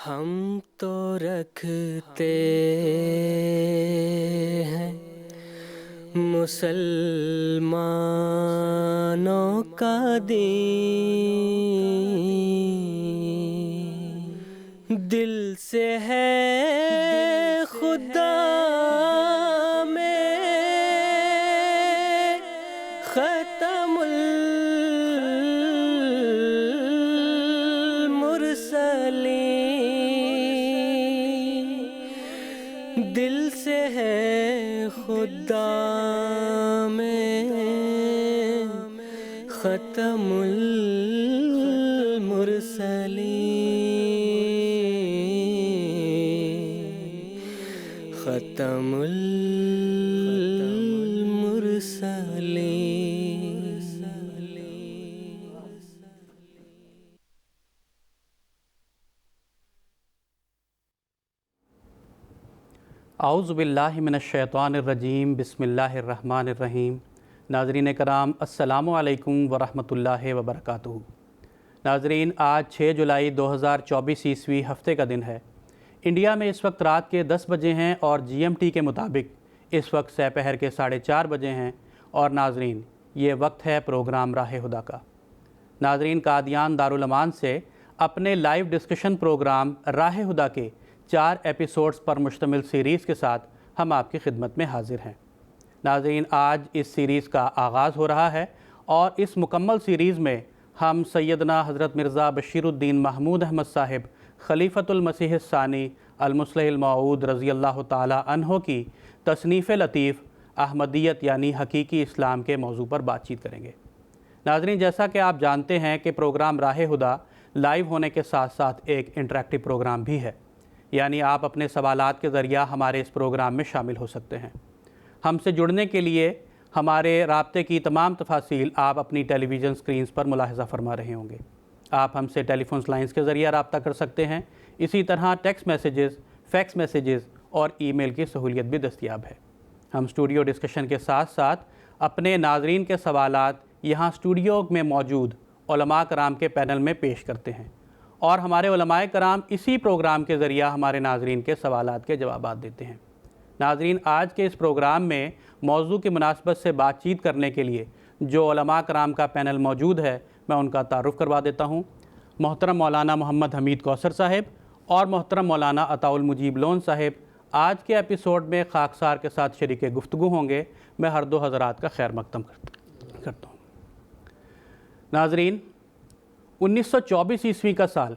ہم تو رکھتے ہیں مسلمانوں کا دین، دل سے ہے خدا میں ختم المرسلین، دل سے ہے خدا میں ختم المرسلین، ختم المرسلین۔ اعوذ باللہ من الشیطان الرجیم، بسم اللہ الرحمن الرحیم۔ ناظرین کرام، السلام علیکم ورحمۃ اللہ وبرکاتہ۔ ناظرین، آج 6 جولائی 2024 عیسوی ہفتے کا دن ہے۔ انڈیا میں اس وقت رات کے 10 بجے ہیں اور جی ایم ٹی کے مطابق اس وقت سہ پہر کے 4:30 بجے ہیں، اور ناظرین یہ وقت ہے پروگرام راہ ہدیٰ کا۔ ناظرین، قادیان دارالامان سے اپنے لائیو ڈسکشن پروگرام راہ ہدیٰ کے 4 ایپیسوڈز پر مشتمل سیریز کے ساتھ ہم آپ کی خدمت میں حاضر ہیں۔ ناظرین، آج اس سیریز کا آغاز ہو رہا ہے اور اس مکمل سیریز میں ہم سیدنا حضرت مرزا بشیر الدین محمود احمد صاحب خلیفۃ المسیح الثانی المصلح الموعود رضی اللہ تعالی عنہ کی تصنیف لطیف احمدیت یعنی حقیقی اسلام کے موضوع پر بات چیت کریں گے۔ ناظرین، جیسا کہ آپ جانتے ہیں کہ پروگرام راہ ہدیٰ لائیو ہونے کے ساتھ ساتھ ایک انٹریکٹیو پروگرام بھی ہے، یعنی آپ اپنے سوالات کے ذریعہ ہمارے اس پروگرام میں شامل ہو سکتے ہیں۔ ہم سے جڑنے کے لیے ہمارے رابطے کی تمام تفاصیل آپ اپنی ٹیلی ویژن سکرینز پر ملاحظہ فرما رہے ہوں گے۔ آپ ہم سے ٹیلی فون لائنز کے ذریعہ رابطہ کر سکتے ہیں، اسی طرح ٹیکسٹ میسیجز، فیکس میسیجز اور ای میل کی سہولیت بھی دستیاب ہے۔ ہم اسٹوڈیو ڈسکشن کے ساتھ ساتھ اپنے ناظرین کے سوالات یہاں اسٹوڈیو میں موجود علماء کرام کے پینل میں پیش کرتے ہیں، اور ہمارے علماء کرام اسی پروگرام کے ذریعہ ہمارے ناظرین کے سوالات کے جوابات دیتے ہیں۔ ناظرین، آج کے اس پروگرام میں موضوع کی مناسبت سے بات چیت کرنے کے لیے جو علماء کرام کا پینل موجود ہے، میں ان کا تعارف کروا دیتا ہوں۔ محترم مولانا محمد حمید کوثر صاحب اور محترم مولانا عطاء المجیب لون صاحب آج کے ایپیسوڈ میں خاکسار کے ساتھ شریک گفتگو ہوں گے۔ میں ہر دو حضرات کا خیر مقدم کرتا ہوں۔ ناظرین، 1924 عیسوی کا سال،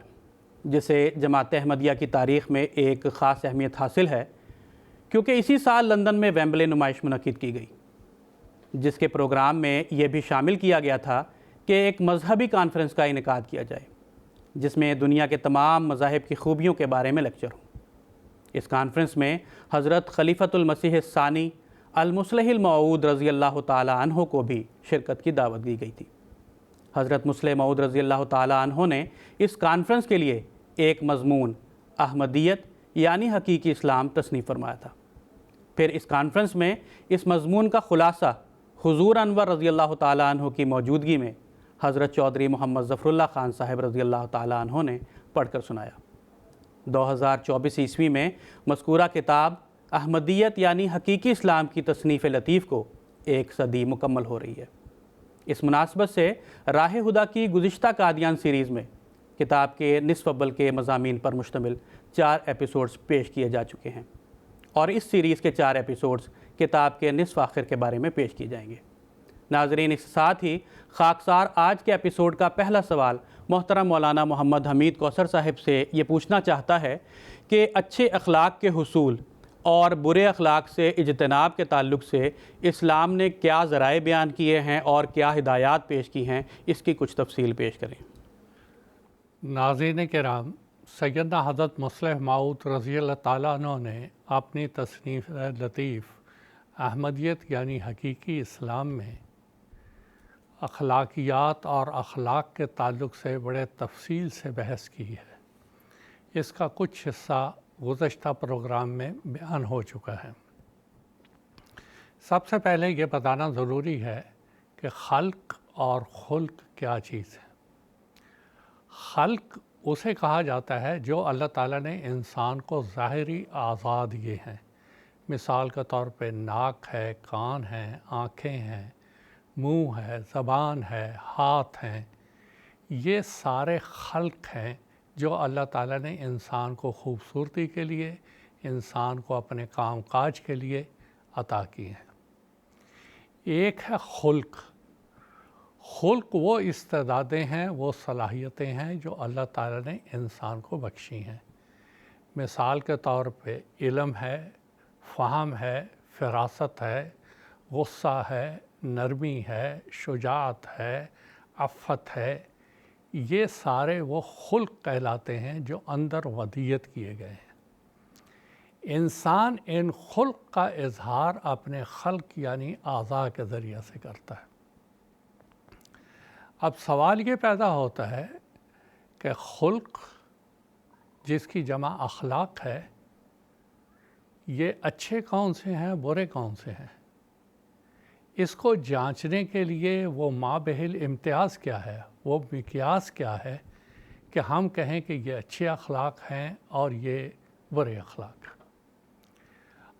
جسے جماعت احمدیہ کی تاریخ میں ایک خاص اہمیت حاصل ہے، کیونکہ اسی سال لندن میں ویمبلے نمائش منعقد کی گئی، جس کے پروگرام میں یہ بھی شامل کیا گیا تھا کہ ایک مذہبی کانفرنس کا انعقاد کیا جائے، جس میں دنیا کے تمام مذاہب کی خوبیوں کے بارے میں لیکچر ہوں۔ اس کانفرنس میں حضرت خلیفۃ المسیح الثانی المصلح الموعود رضی اللہ تعالی عنہ کو بھی شرکت کی دعوت دی گئی تھی۔ حضرت مصلح موعود رضی اللہ تعالی عنہ نے اس کانفرنس کے لیے ایک مضمون احمدیت یعنی حقیقی اسلام تصنیف فرمایا تھا۔ پھر اس کانفرنس میں اس مضمون کا خلاصہ حضور انور رضی اللہ تعالی عنہ کی موجودگی میں حضرت چودھری محمد ظفر اللہ خان صاحب رضی اللہ تعالی عنہ نے پڑھ کر سنایا۔ 2024 عیسوی میں مذکورہ کتاب احمدیت یعنی حقیقی اسلام کی تصنیف لطیف کو 1 صدی مکمل ہو رہی ہے۔ اس مناسبت سے راہ ہدیٰ کی گزشتہ قادیان سیریز میں کتاب کے نصف اول کے مضامین پر مشتمل 4 ایپیسوڈز پیش کیے جا چکے ہیں، اور اس سیریز کے 4 ایپیسوڈز کتاب کے نصف آخر کے بارے میں پیش کیے جائیں گے۔ ناظرین، اس ساتھ ہی خاکسار آج کے ایپیسوڈ کا پہلا سوال محترم مولانا محمد حمید کوثر صاحب سے یہ پوچھنا چاہتا ہے کہ اچھے اخلاق کے حصول اور برے اخلاق سے اجتناب کے تعلق سے اسلام نے کیا ذرائع بیان کیے ہیں اور کیا ہدایات پیش کی ہیں، اس کی کچھ تفصیل پیش کریں۔ ناظرین کرام، سیدنا حضرت مصلح موعود رضی اللہ تعالیٰ عنہ نے اپنی تصنیف لطیف احمدیت یعنی حقیقی اسلام میں اخلاقیات اور اخلاق کے تعلق سے بڑے تفصیل سے بحث کی ہے۔ اس کا کچھ حصہ گزشتہ پروگرام میں بیان ہو چکا ہے۔ سب سے پہلے یہ بتانا ضروری ہے کہ خلق اور خلق کیا چیز ہے۔ خلق اسے کہا جاتا ہے جو اللہ تعالیٰ نے انسان کو ظاہری اعضاء دیے ہیں، مثال کے طور پہ ناک ہے، کان ہیں، آنکھیں ہیں، منہ ہے، زبان ہے، ہاتھ ہیں۔ یہ سارے خلق ہیں جو اللہ تعالیٰ نے انسان کو خوبصورتی کے لیے، انسان کو اپنے کام کاج کے لیے عطا کی ہیں۔ ایک ہے خلق۔ خلق وہ استعدادیں ہیں، وہ صلاحیتیں ہیں جو اللہ تعالیٰ نے انسان کو بخشی ہیں۔ مثال کے طور پہ علم ہے، فہم ہے، فراست ہے، غصہ ہے، نرمی ہے، شجاعت ہے، عفت ہے۔ یہ سارے وہ خلق کہلاتے ہیں جو اندر ودیت کیے گئے ہیں۔ انسان ان خلق کا اظہار اپنے خلق یعنی اعضاء کے ذریعے سے کرتا ہے۔ اب سوال یہ پیدا ہوتا ہے کہ خلق جس کی جمع اخلاق ہے، یہ اچھے کون سے ہیں، برے کون سے ہیں؟ اس کو جانچنے کے لیے وہ مابہل امتیاز کیا ہے، وہ مقیاس کیا ہے کہ ہم کہیں کہ یہ اچھے اخلاق ہیں اور یہ برے اخلاق ہیں؟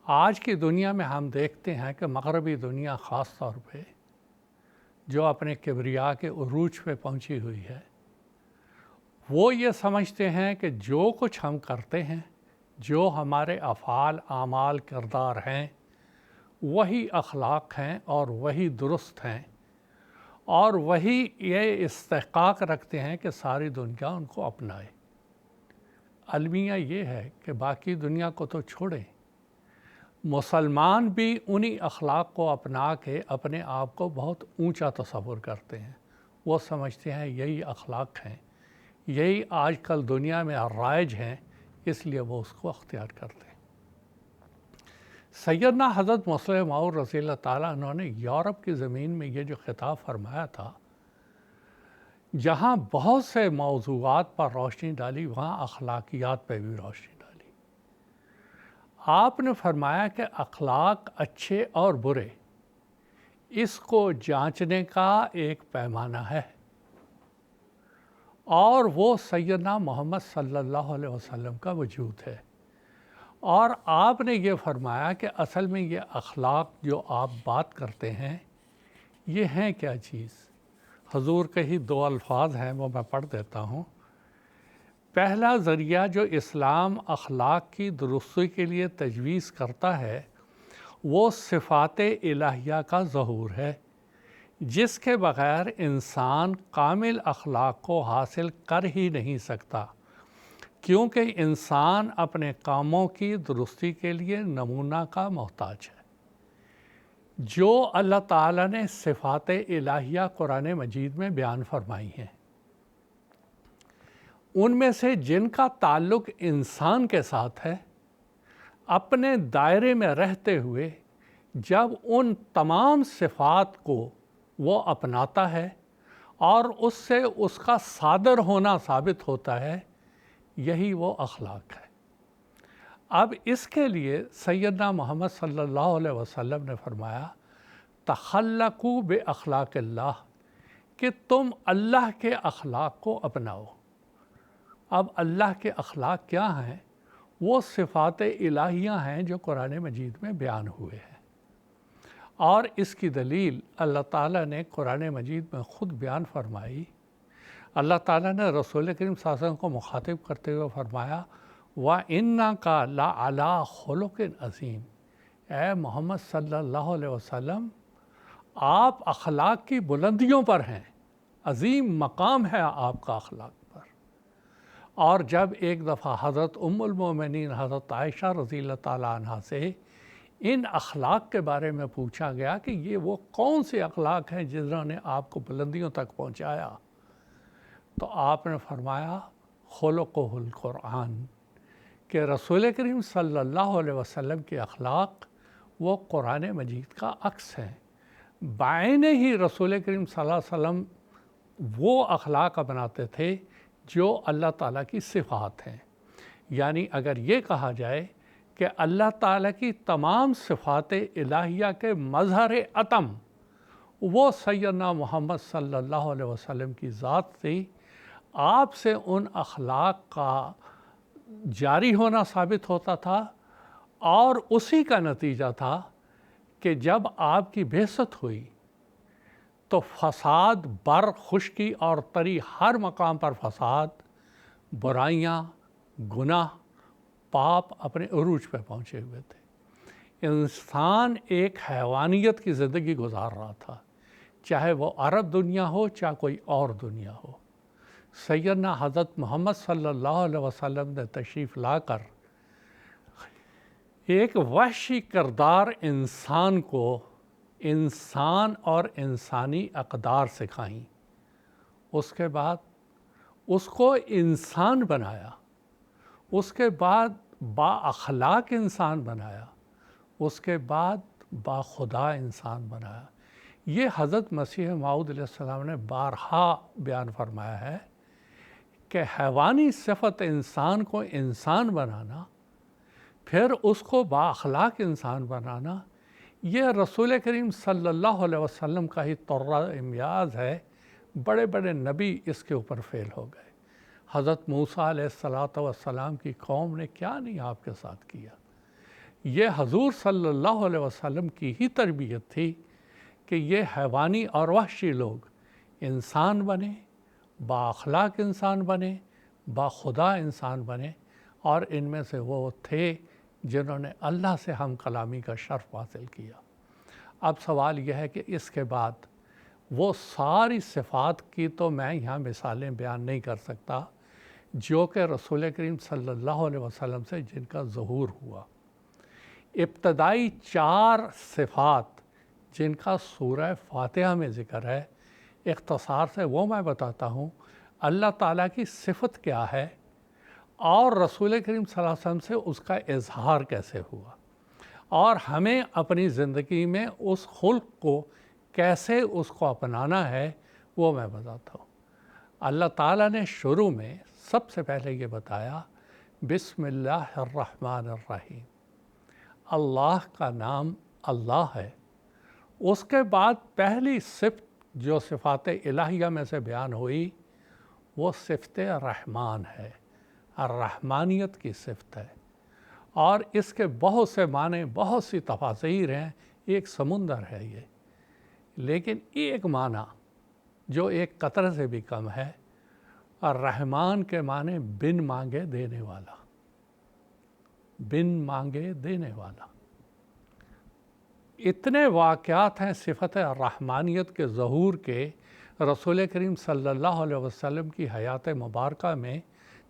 آج کی دنیا میں ہم دیکھتے ہیں کہ مغربی دنیا خاص طور پہ جو اپنے کبریا کے عروج پہ پہنچی ہوئی ہے، وہ یہ سمجھتے ہیں کہ جو کچھ ہم کرتے ہیں، جو ہمارے افعال، اعمال، کردار ہیں، وہی اخلاق ہیں اور وہی درست ہیں، اور وہی یہ استحقاق رکھتے ہیں کہ ساری دنیا ان کو اپنائے۔ المیہ یہ ہے کہ باقی دنیا کو تو چھوڑیں، مسلمان بھی انہی اخلاق کو اپنا کے اپنے آپ کو بہت اونچا تصور کرتے ہیں۔ وہ سمجھتے ہیں یہی اخلاق ہیں، یہی آج کل دنیا میں رائج ہیں، اس لیے وہ اس کو اختیار کرتے ہیں۔ سیدنا حضرت مسلم موعود رضی اللہ تعالیٰ عنہ نے یورپ کی زمین میں یہ جو خطاب فرمایا تھا، جہاں بہت سے موضوعات پر روشنی ڈالی، وہاں اخلاقیات پہ بھی روشنی ڈالی۔ آپ نے فرمایا کہ اخلاق اچھے اور برے، اس کو جانچنے کا ایک پیمانہ ہے، اور وہ سیدنا محمد صلی اللہ علیہ وسلم کا وجود ہے۔ اور آپ نے یہ فرمایا کہ اصل میں یہ اخلاق جو آپ بات کرتے ہیں، یہ ہیں کیا چیز؟ حضور کے ہی دو الفاظ ہیں، وہ میں پڑھ دیتا ہوں۔ پہلا ذریعہ جو اسلام اخلاق کی درستی کے لیے تجویز کرتا ہے، وہ صفات الہیہ کا ظہور ہے، جس کے بغیر انسان کامل اخلاق کو حاصل کر ہی نہیں سکتا، کیونکہ انسان اپنے کاموں کی درستی کے لیے نمونہ کا محتاج ہے۔ جو اللہ تعالیٰ نے صفات الہیہ قرآن مجید میں بیان فرمائی ہیں، ان میں سے جن کا تعلق انسان کے ساتھ ہے، اپنے دائرے میں رہتے ہوئے جب ان تمام صفات کو وہ اپناتا ہے اور اس سے اس کا صادر ہونا ثابت ہوتا ہے، یہی وہ اخلاق ہے۔ اب اس کے لیے سیدنا محمد صلی اللہ علیہ وسلم نے فرمایا، تخلقوا باخلاق اللہ، کہ تم اللہ کے اخلاق کو اپناؤ۔ اب اللہ کے اخلاق کیا ہیں؟ وہ صفات الہیہ ہیں جو قرآن مجید میں بیان ہوئے ہیں، اور اس کی دلیل اللہ تعالیٰ نے قرآن مجید میں خود بیان فرمائی۔ اللہ تعالیٰ نے رسول کریم صلی اللہ علیہ وسلم کو مخاطب کرتے ہوئے فرمایا، وَإِنَّكَ لَعَلَىٰ خُلُقٍ عَظِيمٍ، اے محمد صلی اللہ علیہ وسلم، آپ اخلاق کی بلندیوں پر ہیں، عظیم مقام ہے آپ کا اخلاق پر۔ اور جب ایک دفعہ حضرت ام المومنین حضرت عائشہ رضی اللہ تعالیٰ عنہ سے ان اخلاق کے بارے میں پوچھا گیا کہ یہ وہ کون سے اخلاق ہیں جنہوں نے آپ کو بلندیوں تک پہنچایا، تو آپ نے فرمایا خلقہ القرآن، کہ رسول کریم صلی اللہ علیہ وسلم کے اخلاق وہ قرآن مجید کا عکس ہیں۔ بعین ہی رسول کریم صلی اللہ علیہ وسلم وہ اخلاق اپناتے تھے جو اللہ تعالیٰ کی صفات ہیں۔ یعنی اگر یہ کہا جائے کہ اللہ تعالیٰ کی تمام صفات الہیہ کے مظہر اتم وہ سیدنا محمد صلی اللہ علیہ وسلم کی ذات تھی، آپ سے ان اخلاق کا جاری ہونا ثابت ہوتا تھا، اور اسی کا نتیجہ تھا کہ جب آپ کی بعثت ہوئی تو فساد، برق، خشکی اور تری، ہر مقام پر فساد، برائیاں، گناہ، پاپ اپنے عروج پہ پہنچے ہوئے تھے۔ انسان ایک حیوانیت کی زندگی گزار رہا تھا، چاہے وہ عرب دنیا ہو چاہے کوئی اور دنیا ہو۔ سیدنا حضرت محمد صلی اللہ علیہ وسلم نے تشریف لا کر ایک وحشی کردار انسان کو انسان اور انسانی اقدار سکھائیں، اس کے بعد اس کو انسان بنایا، اس کے بعد با اخلاق انسان بنایا، اس کے بعد با خدا انسان بنایا۔ یہ حضرت مسیح موعود علیہ السلام نے بارہا بیان فرمایا ہے کہ حیوانی صفت انسان کو انسان بنانا، پھر اس کو با اخلاق انسان بنانا، یہ رسول کریم صلی اللہ علیہ وسلم کا ہی طرہ امتیاز ہے۔ بڑے بڑے نبی اس کے اوپر فیل ہو گئے۔ حضرت موسیٰ علیہ السلام کی قوم نے کیا نہیں آپ کے ساتھ کیا۔ یہ حضور صلی اللہ علیہ وسلم کی ہی تربیت تھی کہ یہ حیوانی اور وحشی لوگ انسان بنے، با اخلاق انسان بنے، با خدا انسان بنے، اور ان میں سے وہ تھے جنہوں نے اللہ سے ہم کلامی کا شرف حاصل کیا۔ اب سوال یہ ہے کہ اس کے بعد وہ ساری صفات کی تو میں یہاں مثالیں بیان نہیں کر سکتا جو کہ رسول کریم صلی اللہ علیہ وسلم سے جن کا ظہور ہوا۔ ابتدائی 4 صفات جن کا سورہ فاتحہ میں ذکر ہے، اختصار سے وہ میں بتاتا ہوں۔ اللہ تعالیٰ کی صفت کیا ہے اور رسول کریم صلی اللہ علیہ وسلم سے اس کا اظہار کیسے ہوا، اور ہمیں اپنی زندگی میں اس خلق کو کیسے اس کو اپنانا ہے، وہ میں بتاتا ہوں۔ اللہ تعالیٰ نے شروع میں سب سے پہلے یہ بتایا، بسم اللہ الرحمن الرحیم، اللہ کا نام اللہ ہے۔ اس کے بعد پہلی صفت جو صفات الہیہ میں سے بیان ہوئی وہ صفت رحمان ہے، الرحمانیت کی صفت ہے، اور اس کے بہت سے معنی، بہت سی تفاسیر ہیں، ایک سمندر ہے یہ، لیکن ایک معنی جو ایک قطرے سے بھی کم ہے، الرحمن کے معنی بن مانگے دینے والا، بن مانگے دینے والا۔ اتنے واقعات ہیں صفت الرحمانیت کے ظہور کے رسول کریم صلی اللہ علیہ وسلم کی حیات مبارکہ میں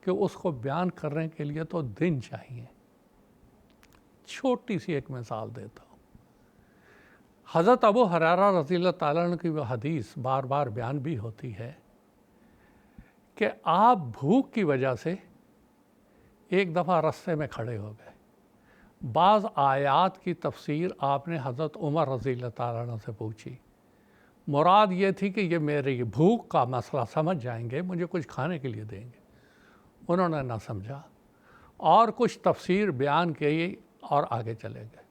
کہ اس کو بیان کرنے کے لیے تو دن چاہیے۔ چھوٹی سی ایک مثال دیتا ہوں۔ حضرت ابو ہریرہ رضی اللہ تعالیٰ عنہ کی وہ حدیث بار بار بیان بھی ہوتی ہے کہ آپ بھوک کی وجہ سے ایک دفعہ رستے میں کھڑے ہو گئے۔ بعض آیات کی تفسیر آپ نے حضرت عمر رضی اللہ تعالیٰ عنہ سے پوچھی۔ مراد یہ تھی کہ یہ میری بھوک کا مسئلہ سمجھ جائیں گے، مجھے کچھ کھانے کے لیے دیں گے۔ انہوں نے نہ سمجھا اور کچھ تفسیر بیان کی اور آگے چلے گئے۔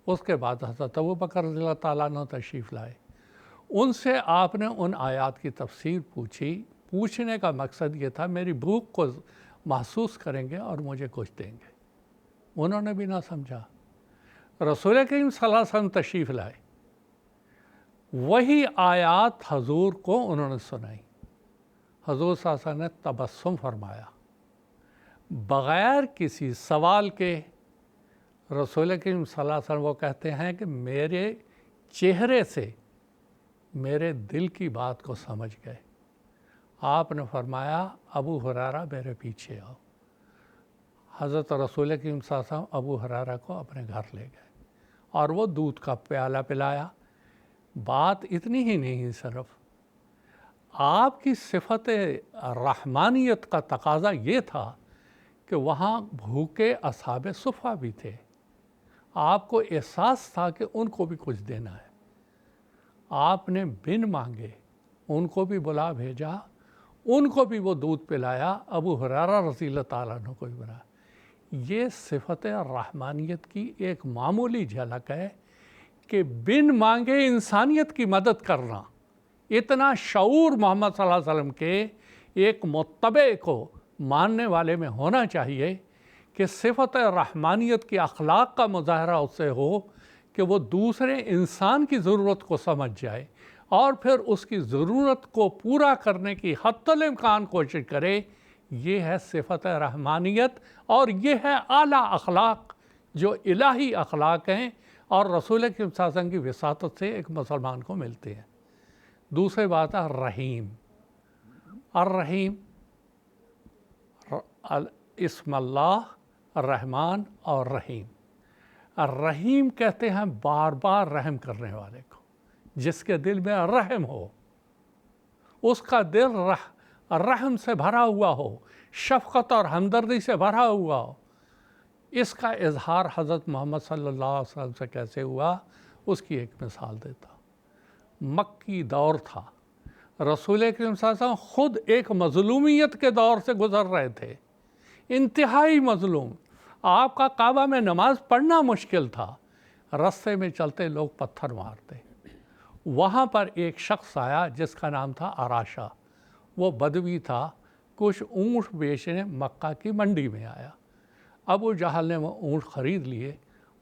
اس کے بعد حضرت ابو بکر رضی اللہ تعالیٰ عنہ تشریف لائے، ان سے آپ نے ان آیات کی تفسیر پوچھی۔ پوچھنے کا مقصد یہ تھا میری بھوک کو محسوس کریں گے اور مجھے کچھ دیں گے۔ انہوں نے بھی نہ سمجھا۔ رسول کریم صلی اللہ علیہ وسلم تشریف لائے، وہی آیات حضور کو انہوں نے سنائی۔ حضور صلی اللہ علیہ وسلم نے تبسم فرمایا، بغیر کسی سوال کے۔ رسول کریم صلی اللہ علیہ وسلم وہ کہتے ہیں کہ میرے چہرے سے میرے دل کی بات کو سمجھ گئے۔ آپ نے فرمایا ابو ہریرہ میرے پیچھے آؤ۔ حضرت رسول کریم صلی اللہ علیہ وسلم ابو ہریرہ کو اپنے گھر لے گئے اور وہ دودھ کا پیالہ پلایا۔ بات اتنی ہی نہیں، صرف آپ کی صفت رحمانیت کا تقاضا یہ تھا کہ وہاں بھوکے اصحاب صفہ بھی تھے۔ آپ کو احساس تھا کہ ان کو بھی کچھ دینا ہے۔ آپ نے بن مانگے ان کو بھی بلا بھیجا، ان کو بھی وہ دودھ پلایا، ابو ہریرہ رضی اللہ تعالیٰ عنہ کو بھی بلایا۔ یہ صفت رحمانیت کی ایک معمولی جھلک ہے کہ بن مانگے انسانیت کی مدد کرنا۔ اتنا شعور محمد صلی اللہ علیہ وسلم کے ایک متبع کو ماننے والے میں ہونا چاہیے کہ صفت رحمانیت کی اخلاق کا مظاہرہ اس سے ہو کہ وہ دوسرے انسان کی ضرورت کو سمجھ جائے اور پھر اس کی ضرورت کو پورا کرنے کی حتی الامکان کوشش کرے۔ یہ ہے صفت رحمانیت اور یہ ہے اعلیٰ اخلاق جو الہی اخلاق ہیں اور رسول اکرم صلی اللہ علیہ وسلم کی وساطت سے ایک مسلمان کو ملتے ہیں۔ دوسری بات ہے رحیم۔ الرحیم اسم اللہ الرحمن اور رحیم۔ الرحیم کہتے ہیں بار بار رحم کرنے والے کو، جس کے دل میں رحم ہو، اس کا دل رحم سے بھرا ہوا ہو، شفقت اور ہمدردی سے بھرا ہوا ہو۔ اس کا اظہار حضرت محمد صلی اللہ علیہ وسلم سے کیسے ہوا، اس کی ایک مثال دیتا ہوں۔ مکی دور تھا، رسول اکرم صلی اللہ علیہ وسلم خود ایک مظلومیت کے دور سے گزر رہے تھے، انتہائی مظلوم۔ آپ کا کعبہ میں نماز پڑھنا مشکل تھا، رستے میں چلتے لوگ پتھر مارتے۔ وہاں پر ایک شخص آیا جس کا نام تھا اراشا، وہ بدوی تھا، کچھ اونٹ بیچنے مکہ کی منڈی میں آیا۔ ابو جہل نے وہ اونٹ خرید لیے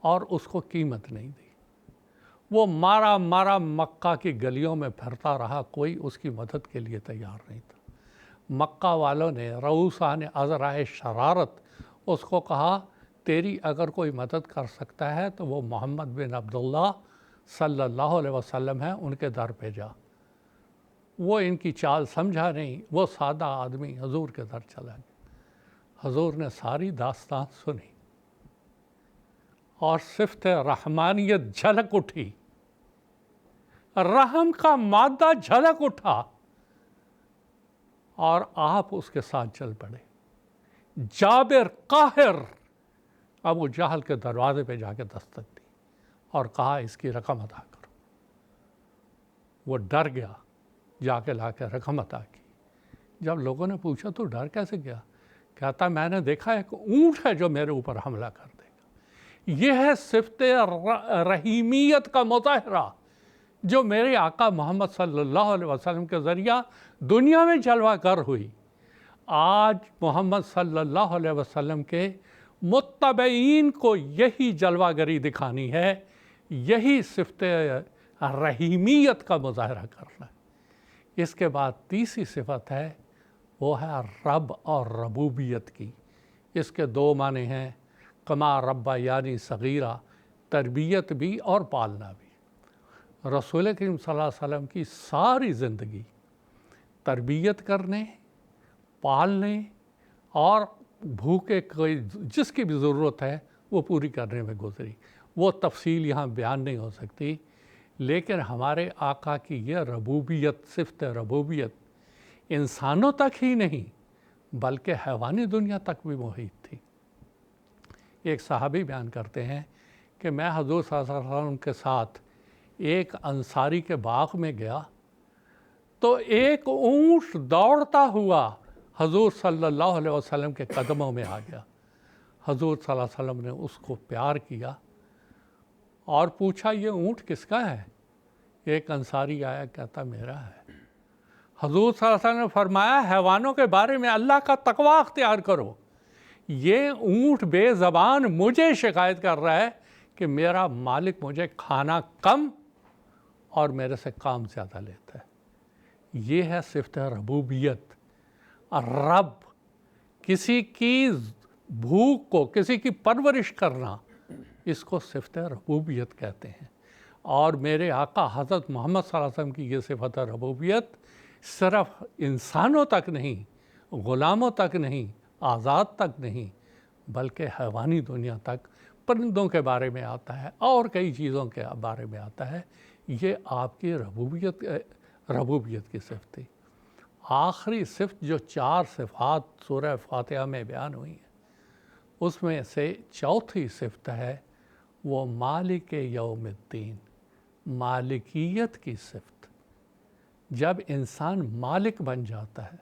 اور اس کو قیمت نہیں دی۔ وہ مارا مارا مکہ کی گلیوں میں پھرتا رہا، کوئی اس کی مدد کے لیے تیار نہیں تھا۔ مکہ والوں نے رؤوسان عذرائے شرارت اس کو کہا، تیری اگر کوئی مدد کر سکتا ہے تو وہ محمد بن عبداللہ صلی اللہ علیہ وسلم ہیں، ان کے در پہ جا۔ وہ ان کی چال سمجھا نہیں، وہ سادہ آدمی حضور کے در چلا گیا۔ حضور نے ساری داستان سنی اور صفت رحمانیت جھلک اٹھی، رحم کا مادہ جھلک اٹھا اور آپ اس کے ساتھ چل پڑے۔ جابر قاہر ابو جہل کے دروازے پہ جا کے دستک دی اور کہا اس کی رقم ادا کرو۔ وہ ڈر گیا، جا کے لا کے رقم ادا کی۔ جب لوگوں نے پوچھا تو ڈر کیسے گیا، کہتا میں نے دیکھا ایک اونٹ ہے جو میرے اوپر حملہ کر دے گا۔ یہ ہے صفت رحیمیت کا مظاہرہ جو میرے آقا محمد صلی اللہ علیہ وسلم کے ذریعہ دنیا میں جلوہ گر ہوئی۔ آج محمد صلی اللہ علیہ وسلم کے متبعین کو یہی جلوہ گری دکھانی ہے، یہی صفت رحیمیت کا مظاہرہ کرنا ہے۔ اس کے بعد تیسری صفت ہے، وہ ہے رب اور ربوبیت کی۔ اس کے دو معنی ہیں، کما ربا یعنی صغیرہ، تربیت بھی اور پالنا بھی۔ رسول کریم صلی اللہ علیہ وسلم کی ساری زندگی تربیت کرنے، پالنے اور بھوکے کوئی جس کی بھی ضرورت ہے وہ پوری کرنے میں گزری۔ وہ تفصیل یہاں بیان نہیں ہو سکتی، لیکن ہمارے آقا کی یہ ربوبیت، صفت ربوبیت انسانوں تک ہی نہیں بلکہ حیوانی دنیا تک بھی محیط تھی۔ ایک صحابی بیان کرتے ہیں کہ میں حضور صلی اللہ علیہ وسلم کے ساتھ ایک انصاری کے باغ میں گیا تو ایک اونٹ دوڑتا ہوا حضور صلی اللہ علیہ وسلم کے قدموں میں آ گیا۔ حضور صلی اللہ علیہ وسلم نے اس کو پیار کیا اور پوچھا یہ اونٹ کس کا ہے؟ ایک انصاری آیا، کہتا میرا ہے۔ حضور صلی اللہ علیہ وسلم نے فرمایا حیوانوں کے بارے میں اللہ کا تقوی اختیار کرو۔ یہ اونٹ بے زبان مجھے شکایت کر رہا ہے کہ میرا مالک مجھے کھانا کم اور میرے سے کام زیادہ لیتا ہے۔ یہ ہے صفت ربوبیت۔ رب، کسی کی بھوک کو، کسی کی پرورش کرنا، اس کو صفت ربوبیت کہتے ہیں۔ اور میرے آقا حضرت محمد صلی اللہ علیہ وسلم کی یہ صفت ربوبیت صرف انسانوں تک نہیں، غلاموں تک نہیں، آزاد تک نہیں، بلکہ حیوانی دنیا تک، پرندوں کے بارے میں آتا ہے اور کئی چیزوں کے بارے میں آتا ہے۔ یہ آپ کی ربوبیت کی صفت تھی۔ آخری صفت جو 4 صفات سورہ فاتحہ میں بیان ہوئی ہیں، اس میں سے چوتھی صفت ہے وہ مالک یوم الدین، مالکیت کی صفت۔ جب انسان مالک بن جاتا ہے،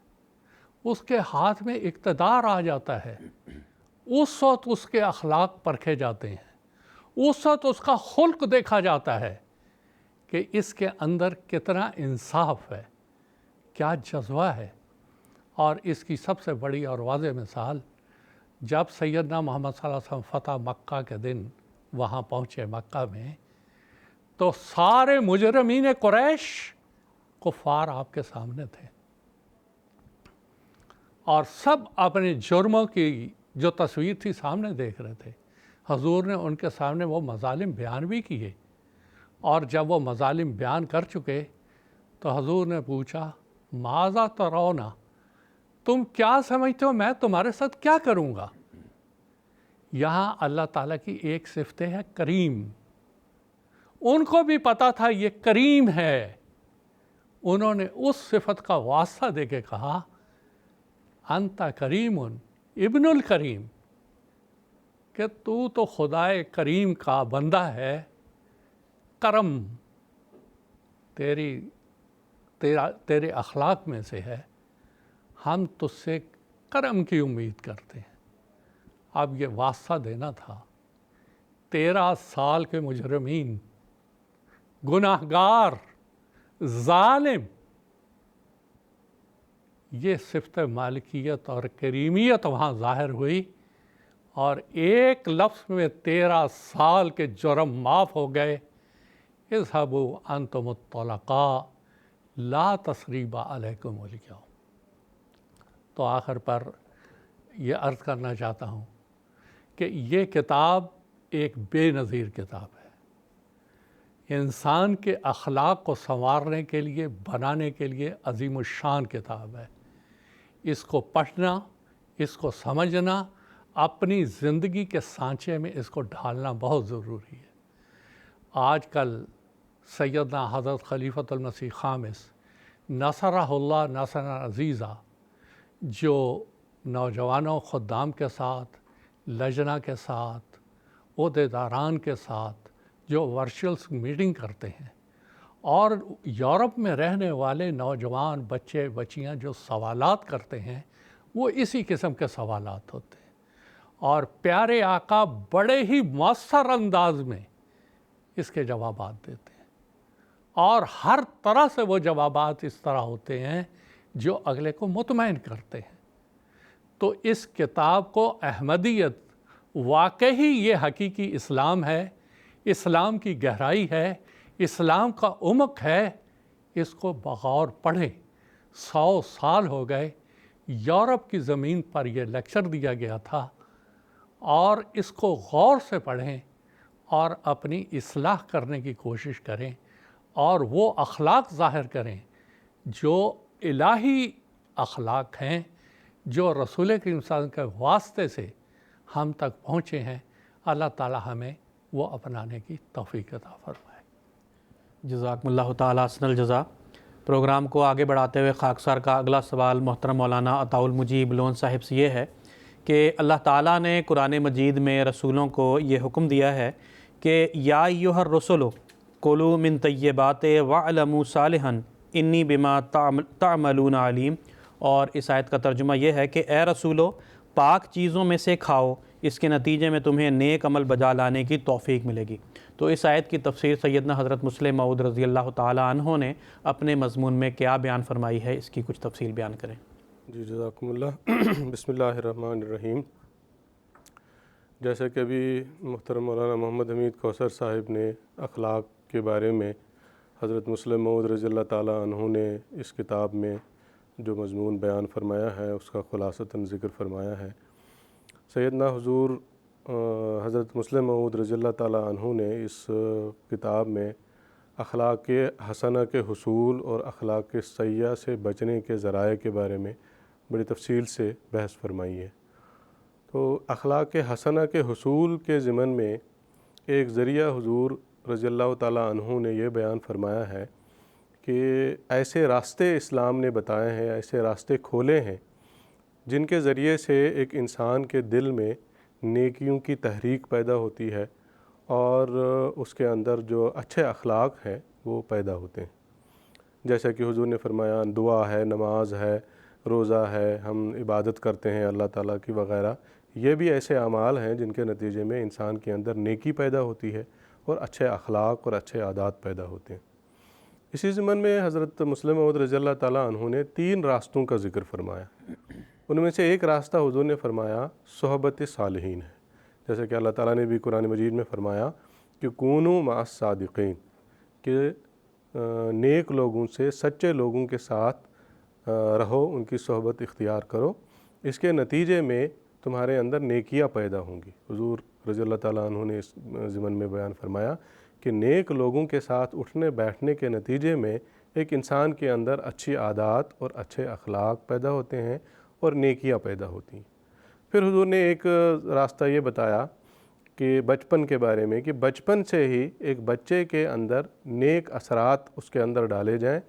اس کے ہاتھ میں اقتدار آ جاتا ہے، اس وقت اس کے اخلاق پرکھے جاتے ہیں، اس وقت اس کا خلق دیکھا جاتا ہے کہ اس کے اندر کتنا انصاف ہے، کیا جذبہ ہے۔ اور اس کی سب سے بڑی اور واضح مثال جب سیدنا محمد صلی اللہ علیہ وسلم فتح مکہ کے دن وہاں پہنچے مکہ میں، تو سارے مجرمین قریش کفار آپ کے سامنے تھے، اور سب اپنے جرموں کی جو تصویر تھی سامنے دیکھ رہے تھے۔ حضور نے ان کے سامنے وہ مظالم بیان بھی کیے، اور جب وہ مظالم بیان کر چکے تو حضور نے پوچھا ماذا ترونا، تم کیا سمجھتے ہو میں تمہارے ساتھ کیا کروں گا؟ یہاں اللہ تعالیٰ کی ایک صفت ہے کریم، ان کو بھی پتا تھا یہ کریم ہے، انہوں نے اس صفت کا واسطہ دے کے کہا انت کریم ابن الکریم، کہ تو خدائے کریم کا بندہ ہے، کرم تیرے اخلاق میں سے ہے، ہم تجھ سے کرم کی امید کرتے ہیں۔ اب یہ واسطہ دینا تھا 13 سال کے مجرمین، گناہگار، ظالم، یہ صفت مالکیت اور کریمیت وہاں ظاہر ہوئی، اور ایک لفظ میں 13 سال کے جرم معاف ہو گئے۔ اذهبوا انتم الطلقاء لا تثریب علیکم اليوم۔ تو آخر پر یہ عرض کرنا چاہتا ہوں کہ یہ کتاب ایک بے نظیر کتاب ہے، انسان کے اخلاق کو سنوارنے کے لیے، بنانے کے لیے عظیم الشان کتاب ہے۔ اس کو پڑھنا، اس کو سمجھنا، اپنی زندگی کے سانچے میں اس کو ڈھالنا بہت ضروری ہے۔ آج کل سیدنا حضرت خلیفۃ المسیح خامس نصرہ اللہ نصرا عزیزہ جو نوجوانوں خدام کے ساتھ، لجنہ کے ساتھ، عہدیداران کے ساتھ جو ورچوئل میٹنگ کرتے ہیں، اور یورپ میں رہنے والے نوجوان بچے بچیاں جو سوالات کرتے ہیں، وہ اسی قسم کے سوالات ہوتے ہیں، اور پیارے آقا بڑے ہی مؤثر انداز میں اس کے جوابات دیتے ہیں، اور ہر طرح سے وہ جوابات اس طرح ہوتے ہیں جو اگلے کو مطمئن کرتے ہیں۔ تو اس کتاب کو احمدیت واقعی یہ حقیقی اسلام ہے، اسلام کی گہرائی ہے، اسلام کا عمق ہے، اس کو بغور پڑھیں۔ 100 سال ہو گئے، یورپ کی زمین پر یہ لیکچر دیا گیا تھا، اور اس کو غور سے پڑھیں اور اپنی اصلاح کرنے کی کوشش کریں، اور وہ اخلاق ظاہر کریں جو الہی اخلاق ہیں، جو رسول کریم صلی اللہ علیہ وسلم کے واسطے سے ہم تک پہنچے ہیں۔ اللہ تعالیٰ ہمیں وہ اپنانے کی توفیق عطا فرمائے۔ جزاکم اللہ تعالیٰ حسن الجزا۔ پروگرام کو آگے بڑھاتے ہوئے خاکسار کا اگلا سوال محترم مولانا عطاء المجیب لون صاحب سے یہ ہے کہ اللہ تعالیٰ نے قرآن مجید میں رسولوں کو یہ حکم دیا ہے کہ یا ایھا الرسل کلوا من طیبات واعلموا صالحا انی بما تعملون علیم، اور اس آیت کا ترجمہ یہ ہے کہ اے رسولو پاک چیزوں میں سے کھاؤ، اس کے نتیجے میں تمہیں نیک عمل بجا لانے کی توفیق ملے گی۔ تو اس آیت کی تفسیر سیدنا حضرت مسلم موعود رضی اللہ تعالیٰ عنہ نے اپنے مضمون میں کیا بیان فرمائی ہے، اس کی کچھ تفصیل بیان کریں۔ جی جزاکم اللہ۔ بسم اللہ الرحمن الرحیم۔ جیسا کہ ابھی محترم مولانا محمد حمید کوثر صاحب نے اخلاق کے بارے میں حضرت مسلم موعود رضی اللہ تعالیٰ عنہ نے اس کتاب میں جو مضمون بیان فرمایا ہے اس کا خلاصتاً ذکر فرمایا ہے، سیدنا حضور حضرت مسلم موعود رضی اللہ تعالیٰ عنہ نے اس کتاب میں اخلاق حسنہ کے حصول اور اخلاق سیئہ سے بچنے کے ذرائع کے بارے میں بڑی تفصیل سے بحث فرمائی ہے۔ تو اخلاق حسنہ کے حصول کے ضمن میں ایک ذریعہ حضور رضی اللہ تعالیٰ عنہ نے یہ بیان فرمایا ہے کہ ایسے راستے اسلام نے بتائے ہیں، ایسے راستے کھولے ہیں جن کے ذریعے سے ایک انسان کے دل میں نیکیوں کی تحریک پیدا ہوتی ہے، اور اس کے اندر جو اچھے اخلاق ہیں وہ پیدا ہوتے ہیں۔ جیسا کہ حضور نے فرمایا دعا ہے، نماز ہے، روزہ ہے، ہم عبادت کرتے ہیں اللہ تعالیٰ کی وغیرہ، یہ بھی ایسے اعمال ہیں جن کے نتیجے میں انسان کے اندر نیکی پیدا ہوتی ہے اور اچھے اخلاق اور اچھے عادات پیدا ہوتے ہیں۔ اسی ضمن میں حضرت مسلم موعود رضی اللہ تعالیٰ عنہ نے 3 راستوں کا ذکر فرمایا. ان میں سے ایک راستہ حضور نے فرمایا صحبت صالحین ہے. جیسے کہ اللہ تعالیٰ نے بھی قرآن مجید میں فرمایا کہ کونوا مع الصادقین، کہ نیک لوگوں سے، سچے لوگوں کے ساتھ رہو، ان کی صحبت اختیار کرو، اس کے نتیجے میں تمہارے اندر نیکیاں پیدا ہوں گی. حضور رضی اللہ تعالیٰ عنہ نے اس ضمن میں بیان فرمایا کہ نیک لوگوں کے ساتھ اٹھنے بیٹھنے کے نتیجے میں ایک انسان کے اندر اچھی عادات اور اچھے اخلاق پیدا ہوتے ہیں اور نیکیاں پیدا ہوتی ہیں. پھر حضور نے ایک راستہ یہ بتایا کہ بچپن کے بارے میں، کہ بچپن سے ہی ایک بچے کے اندر نیک اثرات اس کے اندر ڈالے جائیں،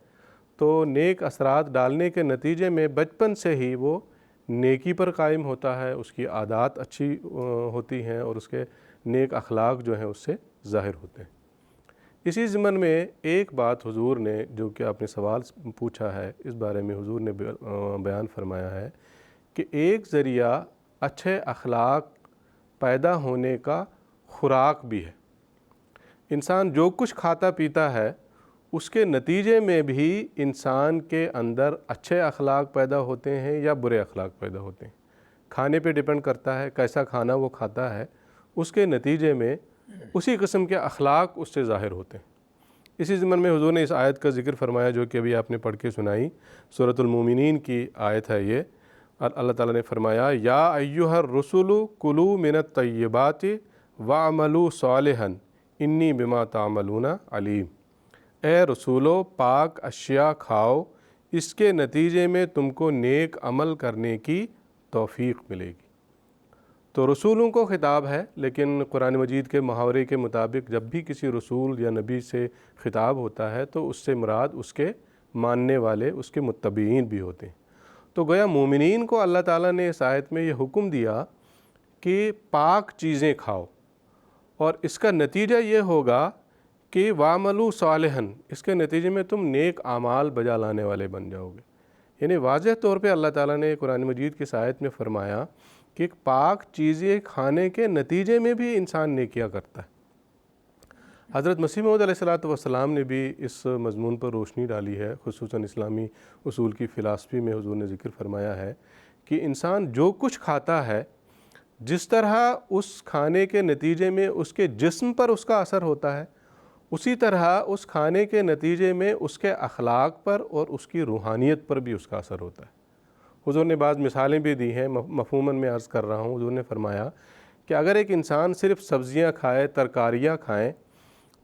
تو نیک اثرات ڈالنے کے نتیجے میں بچپن سے ہی وہ نیکی پر قائم ہوتا ہے، اس کی عادات اچھی ہوتی ہیں اور اس کے نیک اخلاق جو ہیں اس سے ظاہر ہوتے ہیں. اسی ضمن میں ایک بات حضور نے، جو کہ آپ نے سوال پوچھا ہے، اس بارے میں حضور نے بیان فرمایا ہے کہ ایک ذریعہ اچھے اخلاق پیدا ہونے کا خوراک بھی ہے. انسان جو کچھ کھاتا پیتا ہے اس کے نتیجے میں بھی انسان کے اندر اچھے اخلاق پیدا ہوتے ہیں یا برے اخلاق پیدا ہوتے ہیں. کھانے پہ ڈیپینڈ کرتا ہے، کیسا کھانا وہ کھاتا ہے، اس کے نتیجے میں اسی قسم کے اخلاق اس سے ظاہر ہوتے ہیں. اسی ضمن میں حضور نے اس آیت کا ذکر فرمایا جو کہ ابھی آپ نے پڑھ کے سنائی، سورۃ المومنین کی آیت ہے یہ. اللہ تعالیٰ نے فرمایا یا ایھا الرسل کلوا من الطیبات واعملوا صالحا انی بما تعملون علیم. اے رسولو، پاک اشیاء کھاؤ، اس کے نتیجے میں تم کو نیک عمل کرنے کی توفیق ملے گی. تو رسولوں کو خطاب ہے، لیکن قرآن مجید کے محاورے کے مطابق جب بھی کسی رسول یا نبی سے خطاب ہوتا ہے تو اس سے مراد اس کے ماننے والے، اس کے متبعین بھی ہوتے ہیں. تو گویا مومنین کو اللہ تعالیٰ نے اس آیت میں یہ حکم دیا کہ پاک چیزیں کھاؤ، اور اس کا نتیجہ یہ ہوگا کہ وَعْمَلُوا صَالِحًا، اس کے نتیجے میں تم نیک اعمال بجا لانے والے بن جاؤ گے. یعنی واضح طور پہ اللہ تعالیٰ نے قرآن مجید کی آیت میں فرمایا کہ ایک پاک چیزیں کھانے کے نتیجے میں بھی انسان نیکیاں کرتا ہے. حضرت مسیح موعود علیہ السلام نے بھی اس مضمون پر روشنی ڈالی ہے. خصوصاً اسلامی اصول کی فلسفی میں حضور نے ذکر فرمایا ہے کہ انسان جو کچھ کھاتا ہے، جس طرح اس کھانے کے نتیجے میں اس کے جسم پر اس کا اثر ہوتا ہے، اسی طرح اس کھانے کے نتیجے میں اس کے اخلاق پر اور اس کی روحانیت پر بھی اس کا اثر ہوتا ہے. حضور نے بعض مثالیں بھی دی ہیں، مفہوماً میں عرض کر رہا ہوں. حضور نے فرمایا کہ اگر ایک انسان صرف سبزیاں کھائے، ترکاریاں کھائیں،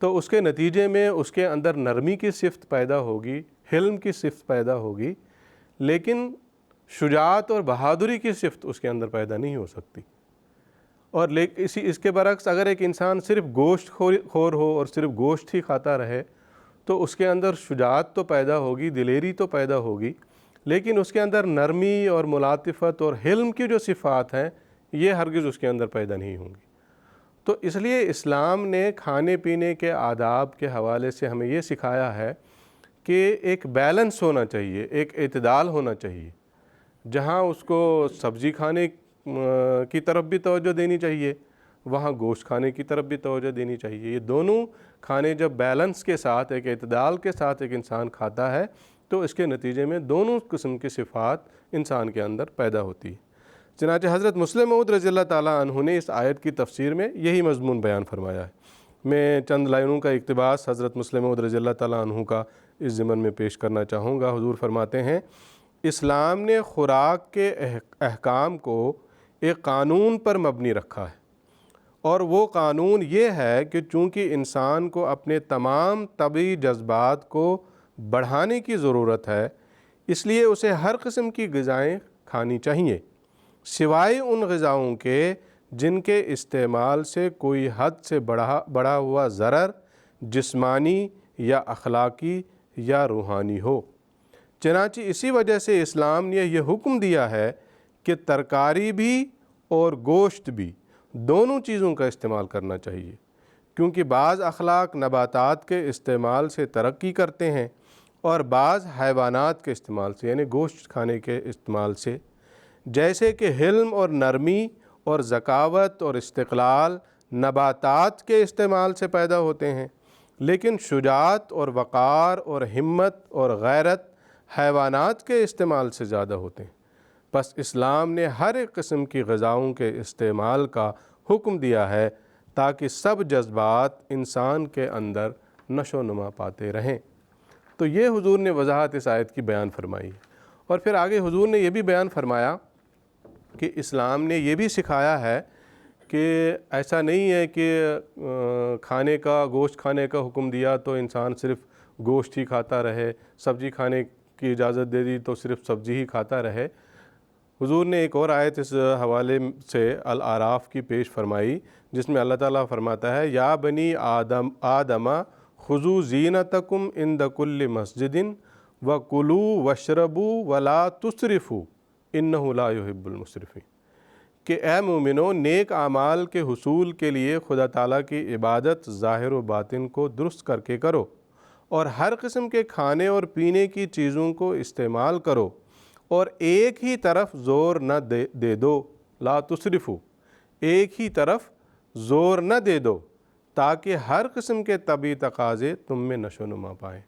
تو اس کے نتیجے میں اس کے اندر نرمی کی صفت پیدا ہوگی، حلم کی صفت پیدا ہوگی، لیکن شجاعت اور بہادری کی صفت اس کے اندر پیدا نہیں ہو سکتی. اور اس کے برعکس اگر ایک انسان صرف گوشت خور ہو اور صرف گوشت ہی کھاتا رہے تو اس کے اندر شجاعت تو پیدا ہوگی، دلیری تو پیدا ہوگی، لیکن اس کے اندر نرمی اور ملاطفت اور حلم کی جو صفات ہیں یہ ہرگز اس کے اندر پیدا نہیں ہوں گی. تو اس لیے اسلام نے کھانے پینے کے آداب کے حوالے سے ہمیں یہ سکھایا ہے کہ ایک بیلنس ہونا چاہیے، ایک اعتدال ہونا چاہیے. جہاں اس کو سبزی کھانے کی طرف بھی توجہ دینی چاہیے، وہاں گوشت کھانے کی طرف بھی توجہ دینی چاہیے. یہ دونوں کھانے جب بیلنس کے ساتھ، ایک اعتدال کے ساتھ ایک انسان کھاتا ہے تو اس کے نتیجے میں دونوں قسم کی صفات انسان کے اندر پیدا ہوتی ہے. چنانچہ حضرت مسلم موعود رضی اللہ تعالیٰ عنہ نے اس آیت کی تفسیر میں یہی مضمون بیان فرمایا ہے. میں چند لائنوں کا اقتباس حضرت مسلم موعود رضی اللہ تعالیٰ عنہ کا اس ضمن میں پیش کرنا چاہوں گا. حضور فرماتے ہیں، اسلام نے خوراک کے احکام کو ایک قانون پر مبنی رکھا ہے، اور وہ قانون یہ ہے کہ چونکہ انسان کو اپنے تمام طبعی جذبات کو بڑھانے کی ضرورت ہے، اس لیے اسے ہر قسم کی غذائیں کھانی چاہیے، سوائے ان غذاؤں کے جن کے استعمال سے کوئی حد سے بڑھا ہوا ضرر جسمانی یا اخلاقی یا روحانی ہو. چنانچہ اسی وجہ سے اسلام نے یہ حکم دیا ہے کہ ترکاری بھی اور گوشت بھی، دونوں چیزوں کا استعمال کرنا چاہیے، کیونکہ بعض اخلاق نباتات کے استعمال سے ترقی کرتے ہیں اور بعض حیوانات کے استعمال سے، یعنی گوشت کھانے کے استعمال سے. جیسے کہ حلم اور نرمی اور ذکاوت اور استقلال نباتات کے استعمال سے پیدا ہوتے ہیں، لیکن شجاعت اور وقار اور ہمت اور غیرت حیوانات کے استعمال سے زیادہ ہوتے ہیں۔ بس اسلام نے ہر ایک قسم کی غذاؤں کے استعمال کا حکم دیا ہے تاکہ سب جذبات انسان کے اندر نشو و نما پاتے رہیں۔ تو یہ حضور نے وضاحت اس آیت کی بیان فرمائی، اور پھر آگے حضور نے یہ بھی بیان فرمایا کہ اسلام نے یہ بھی سکھایا ہے کہ ایسا نہیں ہے کہ کھانے کا گوشت کھانے کا حکم دیا تو انسان صرف گوشت ہی کھاتا رہے، سبزی کھانے کی اجازت دے دی تو صرف سبزی ہی کھاتا رہے۔ حضور نے ایک اور آیت اس حوالے سے الاعراف کی پیش فرمائی، جس میں اللہ تعالیٰ فرماتا ہے یا بنی آدم خذوا زینتکم عند کل مسجد وکلوا واشربوا ولا تسرفوا انہ لا یحب المسرفین، کہ اے مومنو نیک اعمال کے حصول کے لیے خدا تعالیٰ کی عبادت ظاہر و باطن کو درست کر کے کرو، اور ہر قسم کے کھانے اور پینے کی چیزوں کو استعمال کرو، اور ایک ہی طرف زور نہ دے دو، لا تسرفوا، ایک ہی طرف زور نہ دے دو، تاکہ ہر قسم کے طبعی تقاضے تم میں نشو و نما پائیں۔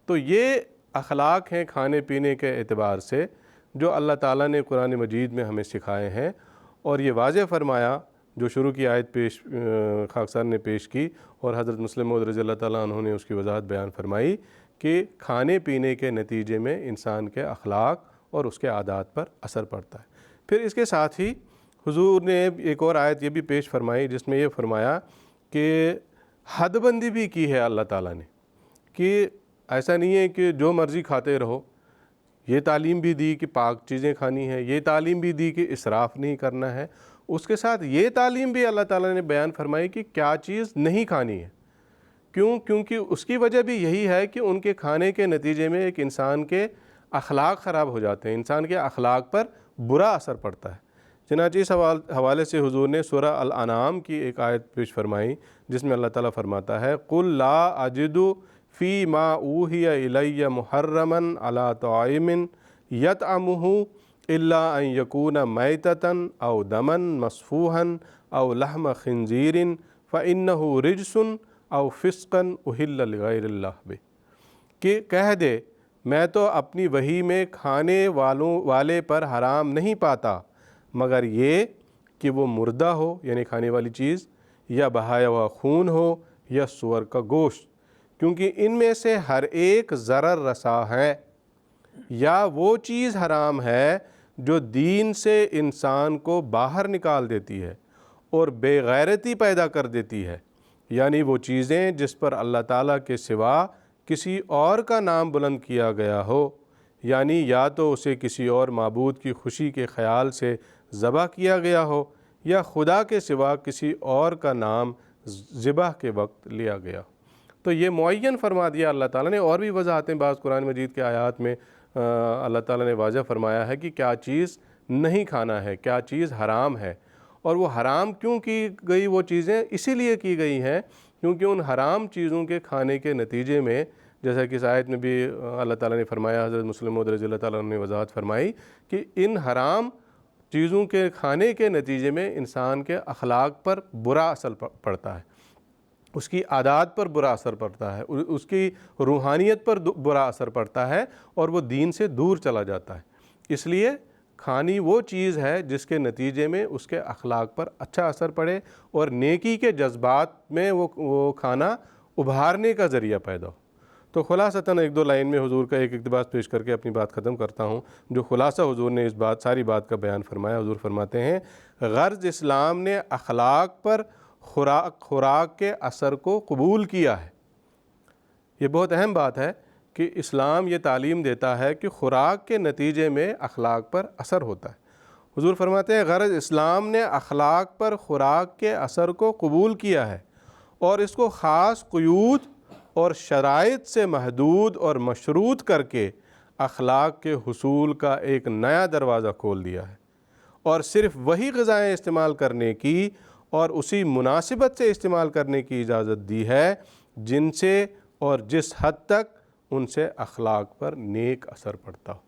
تو یہ اخلاق ہیں کھانے پینے کے اعتبار سے جو اللہ تعالیٰ نے قرآن مجید میں ہمیں سکھائے ہیں، اور یہ واضح فرمایا جو شروع کی آیت خاکسار نے پیش کی، اور حضرت مسلم موعود رضی اللہ تعالیٰ عنہ نے اس کی وضاحت بیان فرمائی کہ کھانے پینے کے نتیجے میں انسان کے اخلاق اور اس کے عادات پر اثر پڑتا ہے۔ پھر اس کے ساتھ ہی حضور نے ایک اور آیت یہ بھی پیش فرمائی جس میں یہ فرمایا کہ حد بندی بھی کی ہے اللہ تعالیٰ نے، کہ ایسا نہیں ہے کہ جو مرضی کھاتے رہو، یہ تعلیم بھی دی کہ پاک چیزیں کھانی ہے، یہ تعلیم بھی دی کہ اسراف نہیں کرنا ہے، اس کے ساتھ یہ تعلیم بھی اللہ تعالیٰ نے بیان فرمائی کہ کیا چیز نہیں کھانی ہے۔ کیونکہ اس کی وجہ بھی یہی ہے کہ ان کے کھانے کے نتیجے میں ایک انسان کے اخلاق خراب ہو جاتے ہیں، انسان کے اخلاق پر برا اثر پڑتا ہے۔ چنانچہ اس حوالے سے حضور نے سورہ الانعام کی ایک آیت پیش فرمائی جس میں اللہ تعالیٰ فرماتا ہے قُلْ لَا أَجِدُ فِي مَا أُوحِيَ إِلَيَّ مُحَرَّمًا عَلَىٰ طَاعِمٍ يَطْعَمُهُ إِلَّا أَن يَكُونَ مَيْتَةً أَوْ دَمًا مَصْفُوحًا أَوْ لَحْمَ خِنزِيرٍ فَإِنَّهُ رِجْسٌ أَوْ فِسْقًا أُحِلَّ لِغَيْرِ اللَّهِ بِهِ، کہ کہہ دے میں تو اپنی وحی میں کھانے والے پر حرام نہیں پاتا مگر یہ کہ وہ مردہ ہو یعنی کھانے والی چیز، یا بہایا ہوا خون ہو، یا سور کا گوشت، کیونکہ ان میں سے ہر ایک ضرر رسا ہے، یا وہ چیز حرام ہے جو دین سے انسان کو باہر نکال دیتی ہے اور بے غیرتی پیدا کر دیتی ہے، یعنی وہ چیزیں جس پر اللہ تعالیٰ کے سوا کسی اور کا نام بلند کیا گیا ہو، یعنی یا تو اسے کسی اور معبود کی خوشی کے خیال سے ذبح کیا گیا ہو، یا خدا کے سوا کسی اور کا نام ذبح کے وقت لیا گیا۔ تو یہ معین فرما دیا اللہ تعالیٰ نے، اور بھی وضاحتیں بعض قرآن مجید کے آیات میں اللہ تعالیٰ نے واضح فرمایا ہے کہ کیا چیز نہیں کھانا ہے، کیا چیز حرام ہے، اور وہ حرام کیوں کی گئی وہ چیزیں اسی لیے کی گئی ہیں کیونکہ ان حرام چیزوں کے کھانے کے نتیجے میں، جیسا کہ اس آیت میں بھی اللہ تعالیٰ نے فرمایا، حضرت مسلم موعود رضی اللہ تعالیٰ عنہ نے وضاحت فرمائی کہ ان حرام چیزوں کے کھانے کے نتیجے میں انسان کے اخلاق پر برا اثر پڑتا ہے، اس کی عادات پر برا اثر پڑتا ہے، اس کی روحانیت پر برا اثر پڑتا ہے، اور وہ دین سے دور چلا جاتا ہے۔ اس لیے کھانی وہ چیز ہے جس کے نتیجے میں اس کے اخلاق پر اچھا اثر پڑے اور نیکی کے جذبات میں وہ کھانا ابھارنے کا ذریعہ پیدا ہو۔ تو خلاصتاً ایک دو لائن میں حضور کا ایک اقتباس پیش کر کے اپنی بات ختم کرتا ہوں۔ جو خلاصہ حضور نے اس ساری بات کا بیان فرمایا، حضور فرماتے ہیں غرض اسلام نے اخلاق پر خوراک کے اثر کو قبول کیا ہے۔ یہ بہت اہم بات ہے کہ اسلام یہ تعلیم دیتا ہے کہ خوراک کے نتیجے میں اخلاق پر اثر ہوتا ہے۔ حضور فرماتے ہیں غرض اسلام نے اخلاق پر خوراک کے اثر کو قبول کیا ہے اور اس کو خاص قیود اور شرائط سے محدود اور مشروط کر کے اخلاق کے حصول کا ایک نیا دروازہ کھول دیا ہے، اور صرف وہی غذائیں استعمال کرنے کی اور اسی مناسبت سے استعمال کرنے کی اجازت دی ہے جن سے اور جس حد تک ان سے اخلاق پر نیک اثر پڑتا ہو۔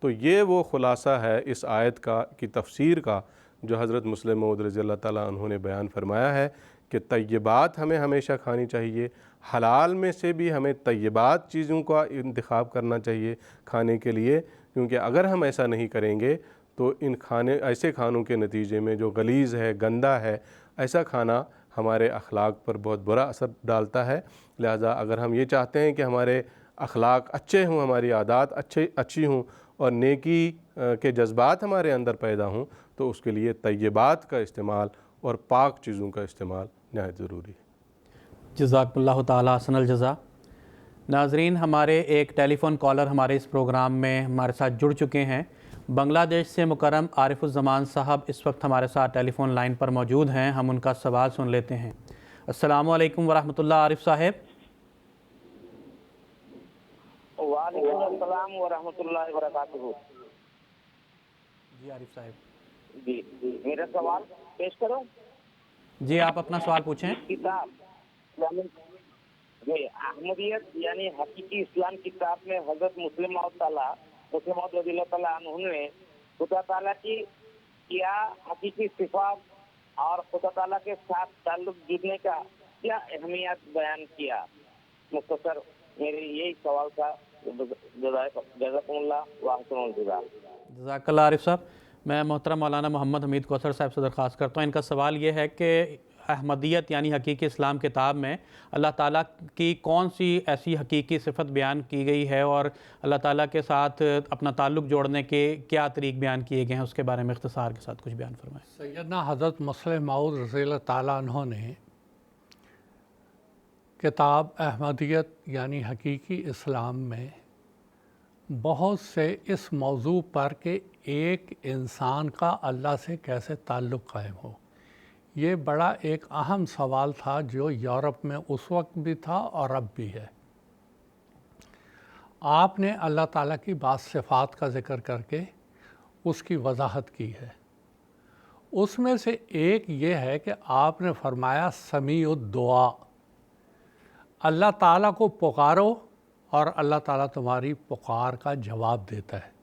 تو یہ وہ خلاصہ ہے اس آیت کی تفسیر کا جو حضرت مسلم موعود رضی اللہ تعالیٰ عنہ نے بیان فرمایا ہے کہ طیبات ہمیں ہمیشہ کھانی چاہیے، حلال میں سے بھی ہمیں طیبات چیزوں کا انتخاب کرنا چاہیے کھانے کے لیے، کیونکہ اگر ہم ایسا نہیں کریں گے تو ایسے کھانوں کے نتیجے میں جو غلیظ ہے، گندا ہے، ایسا کھانا ہمارے اخلاق پر بہت برا اثر ڈالتا ہے۔ لہٰذا اگر ہم یہ چاہتے ہیں کہ ہمارے اخلاق اچھے ہوں، ہماری عادات اچھی ہوں اور نیکی کے جذبات ہمارے اندر پیدا ہوں، تو اس کے لیے طیبات کا استعمال اور پاک چیزوں کا استعمال نہایت ضروری ہے۔ جزاک اللہ تعالیٰ احسن الجزا۔ ناظرین، ہمارے ایک ٹیلی فون کالر ہمارے اس پروگرام میں ہمارے ساتھ جڑ چکے ہیں۔ بنگلہ دیش سے مکرم عارف الزمان صاحب اس وقت ہمارے ساتھ ٹیلی فون لائن پر موجود ہیں، ہم ان کا سوال سن لیتے ہیں۔ السلام علیکم ورحمۃ اللہ عارف صاحب۔ وعلیکم السلام ورحمۃ اللہ وبرکاتہ۔ جی عارف صاحب، جی میرا سوال پیش کرو۔ جی آپ اپنا سوال پوچھیں۔ کتاب جی احمدیت یعنی حقیقی اسلام کتاب میں حضرت مسلم موعود رضی اللہ تعالیٰ عنہ نے خدا تعالیٰ کی کیا حقیقی صفات اور خدا تعالیٰ کے ساتھ تعلق جڑنے کا کیا اہمیت بیان کیا؟ مختصر میرے یہی سوال تھا۔ جزاکم اللہ واحسن الجزا۔ جزاک اللہ عارف صاحب۔ میں محترم مولانا محمد حمید کوثر صاحب سے درخواست کرتا ہوں، ان کا سوال یہ ہے کہ احمدیت یعنی حقیقی اسلام کتاب میں اللہ تعالیٰ کی کون سی ایسی حقیقی صفت بیان کی گئی ہے اور اللہ تعالیٰ کے ساتھ اپنا تعلق جوڑنے کے کیا طریق بیان کیے گئے ہیں، اس کے بارے میں اختصار کے ساتھ کچھ بیان فرمائیں۔ سیدنا حضرت مسلم موعود رضی اللہ تعالیٰ عنہ نے کتاب احمدیت یعنی حقیقی اسلام میں بہت سے اس موضوع پر کہ ایک انسان کا اللہ سے کیسے تعلق قائم ہو، یہ بڑا ایک اہم سوال تھا جو یورپ میں اس وقت بھی تھا اور اب بھی ہے۔ آپ نے اللہ تعالیٰ کی بعض صفات کا ذکر کر کے اس کی وضاحت کی ہے۔ اس میں سے ایک یہ ہے کہ آپ نے فرمایا سمیع الدعا، اللہ تعالیٰ کو پکارو اور اللہ تعالیٰ تمہاری پکار کا جواب دیتا ہے۔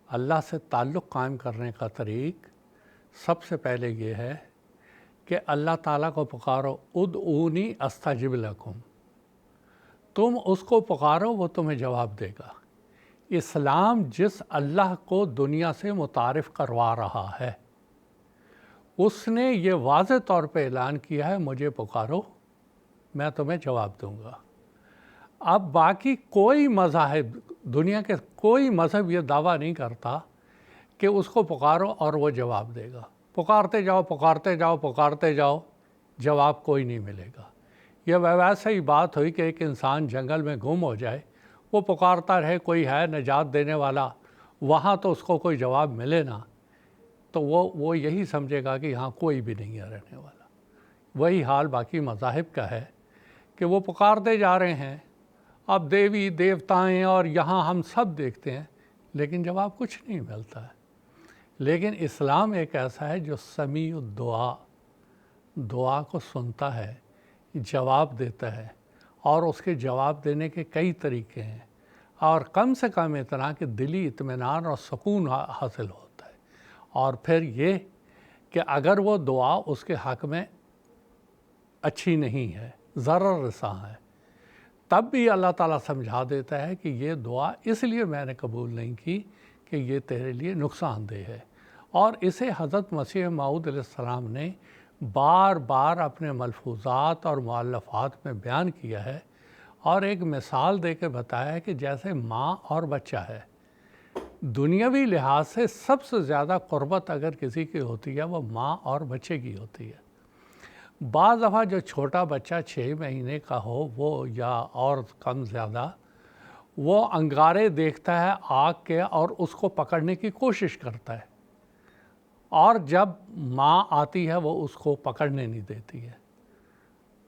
اللہ سے تعلق قائم کرنے کا طریق سب سے پہلے یہ ہے کہ اللہ تعالیٰ کو پکارو، ادعونی استجب لکم، تم اس کو پکارو وہ تمہیں جواب دے گا۔ اسلام جس اللہ کو دنیا سے متعارف کروا رہا ہے، اس نے یہ واضح طور پہ اعلان کیا ہے مجھے پکارو میں تمہیں جواب دوں گا۔ اب باقی کوئی مذاہب، دنیا کے کوئی مذہب یہ دعویٰ نہیں کرتا کہ اس کو پکارو اور وہ جواب دے گا۔ پکارتے جاؤ پکارتے جاؤ پکارتے جاؤ، جواب کوئی نہیں ملے گا۔ یہ ویسے ہی بات ہوئی کہ ایک انسان جنگل میں گم ہو جائے، وہ پکارتا رہے کوئی ہے نجات دینے والا، وہاں تو اس کو کوئی جواب ملے نا، تو وہ یہی سمجھے گا کہ یہاں کوئی بھی نہیں ہے رہنے والا۔ وہی حال باقی مذاہب کا ہے کہ وہ پکارتے جا رہے ہیں، اب دیوی دیوتائیں اور یہاں ہم سب دیکھتے ہیں، لیکن جواب کچھ نہیں ملتا ہے۔ لیکن اسلام ایک ایسا ہے جو سمیع الدعا، دعا کو سنتا ہے، جواب دیتا ہے، اور اس کے جواب دینے کے کئی طریقے ہیں، اور کم سے کم اتنا کہ دلی اطمینان اور سکون حاصل ہوتا ہے۔ اور پھر یہ کہ اگر وہ دعا اس کے حق میں اچھی نہیں ہے، ضرر رساں ہے، تب بھی اللہ تعالیٰ سمجھا دیتا ہے کہ یہ دعا اس لیے میں نے قبول نہیں کی کہ یہ تیرے لیے نقصان دہ ہے۔ اور اسے حضرت مسیح موعود علیہ السلام نے بار بار اپنے ملفوظات اور مؤلفات میں بیان کیا ہے، اور ایک مثال دے کے بتایا ہے کہ جیسے ماں اور بچہ ہے، دنیاوی لحاظ سے سب سے زیادہ قربت اگر کسی کی ہوتی ہے وہ ماں اور بچے کی ہوتی ہے۔ بعض دفعہ جو چھوٹا بچہ 6 مہینے کا ہو وہ یا اور کم زیادہ، وہ انگارے دیکھتا ہے آگ کے اور اس کو پکڑنے کی کوشش کرتا ہے، اور جب ماں آتی ہے وہ اس کو پکڑنے نہیں دیتی ہے۔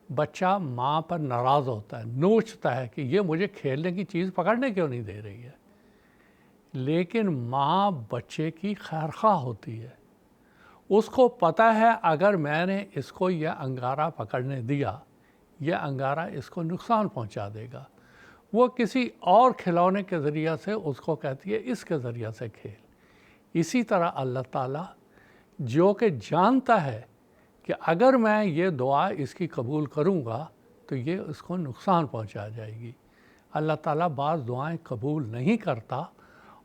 بچہ ماں پر ناراض ہوتا ہے، نوچتا ہے کہ یہ مجھے کھیلنے کی چیز پکڑنے کیوں نہیں دے رہی ہے، لیکن ماں بچے کی خیرخواہ ہوتی ہے۔ اس کو پتہ ہے اگر میں نے اس کو یہ انگارہ پکڑنے دیا، یہ انگارہ اس کو نقصان پہنچا دے گا۔ وہ کسی اور کھلونے کے ذریعہ سے اس کو کہتی ہے اس کے ذریعہ سے کھیل۔ اسی طرح اللہ تعالیٰ جو کہ جانتا ہے کہ اگر میں یہ دعا اس کی قبول کروں گا تو یہ اس کو نقصان پہنچا جائے گی۔ اللہ تعالیٰ بعض دعائیں قبول نہیں کرتا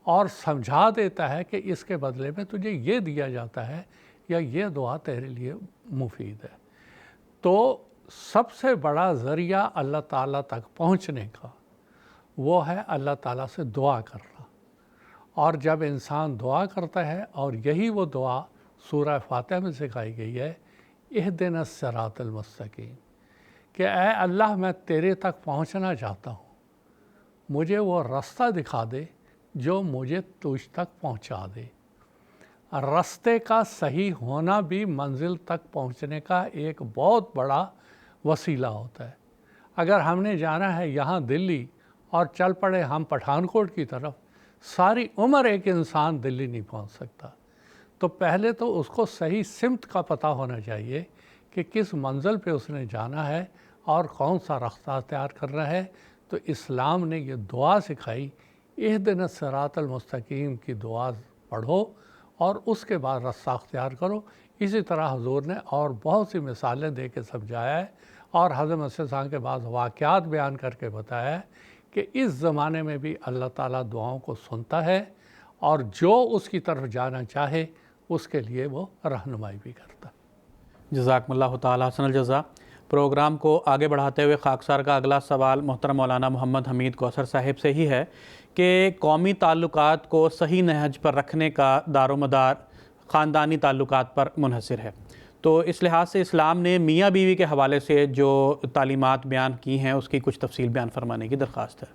اور سمجھا دیتا ہے کہ اس کے بدلے میں تجھے یہ دیا جاتا ہے یا یہ دعا تیرے لیے مفید ہے۔ تو سب سے بڑا ذریعہ اللہ تعالیٰ تک پہنچنے کا وہ ہے اللہ تعالیٰ سے دعا کرنا، اور جب انسان دعا کرتا ہے، اور یہی وہ دعا سورہ فاتحہ میں سکھائی گئی ہے، اہدنا الصراط المستقیم، کہ اے اللہ میں تیرے تک پہنچنا چاہتا ہوں، مجھے وہ راستہ دکھا دے جو مجھے تجھ تک پہنچا دے۔ راستے کا صحیح ہونا بھی منزل تک پہنچنے کا ایک بہت بڑا وسیلہ ہوتا ہے۔ اگر ہم نے جانا ہے یہاں دلی اور چل پڑے ہم پٹھان کوٹ کی طرف، ساری عمر ایک انسان دلی نہیں پہنچ سکتا۔ تو پہلے تو اس کو صحیح سمت کا پتہ ہونا چاہیے کہ کس منزل پہ اس نے جانا ہے اور کون سا راستہ اختیار کرنا ہے۔ تو اسلام نے یہ دعا سکھائی، اہدنا الصراط المستقیم کی دعا پڑھو اور اس کے بعد راستہ اختیار کرو۔ اسی طرح حضور نے اور بہت سی مثالیں دے کے سمجھایا ہے، اور حضرت مسیح صاحب کے بعض واقعات بیان کر کے بتایا ہے کہ اس زمانے میں بھی اللہ تعالیٰ دعاؤں کو سنتا ہے، اور جو اس کی طرف جانا چاہے اس کے لیے وہ رہنمائی بھی کرتا ہے۔ جزاکم اللہ تعالیٰ حسن الجزا۔ پروگرام کو آگے بڑھاتے ہوئے خاکسار کا اگلا سوال محترم مولانا محمد حمید کوثر صاحب سے ہی ہے کہ قومی تعلقات کو صحیح نہج پر رکھنے کا دار و مدار خاندانی تعلقات پر منحصر ہے، تو اس لحاظ سے اسلام نے میاں بیوی کے حوالے سے جو تعلیمات بیان کی ہیں اس کی کچھ تفصیل بیان فرمانے کی درخواست ہے۔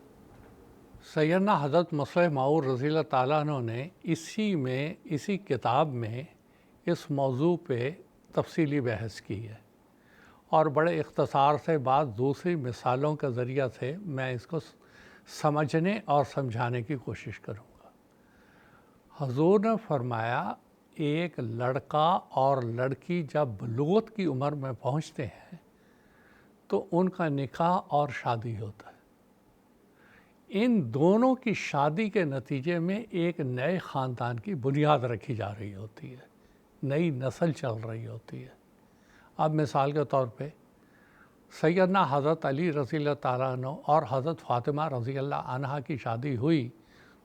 سیدنا حضرت مسیح معود رضی اللہ تعالیٰ عنہ نے اسی کتاب میں اس موضوع پہ تفصیلی بحث کی ہے، اور بڑے اختصار سے بعض دوسری مثالوں کے ذریعہ سے میں اس کو سمجھنے اور سمجھانے کی کوشش کروں گا۔ حضور نے فرمایا ایک لڑکا اور لڑکی جب بلوغت کی عمر میں پہنچتے ہیں تو ان کا نکاح اور شادی ہوتا ہے۔ ان دونوں کی شادی کے نتیجے میں ایک نئے خاندان کی بنیاد رکھی جا رہی ہوتی ہے، نئی نسل چل رہی ہوتی ہے۔ اب مثال کے طور پہ سیدنا حضرت علی رضی اللہ تعالیٰ عنہ اور حضرت فاطمہ رضی اللہ عنہا کی شادی ہوئی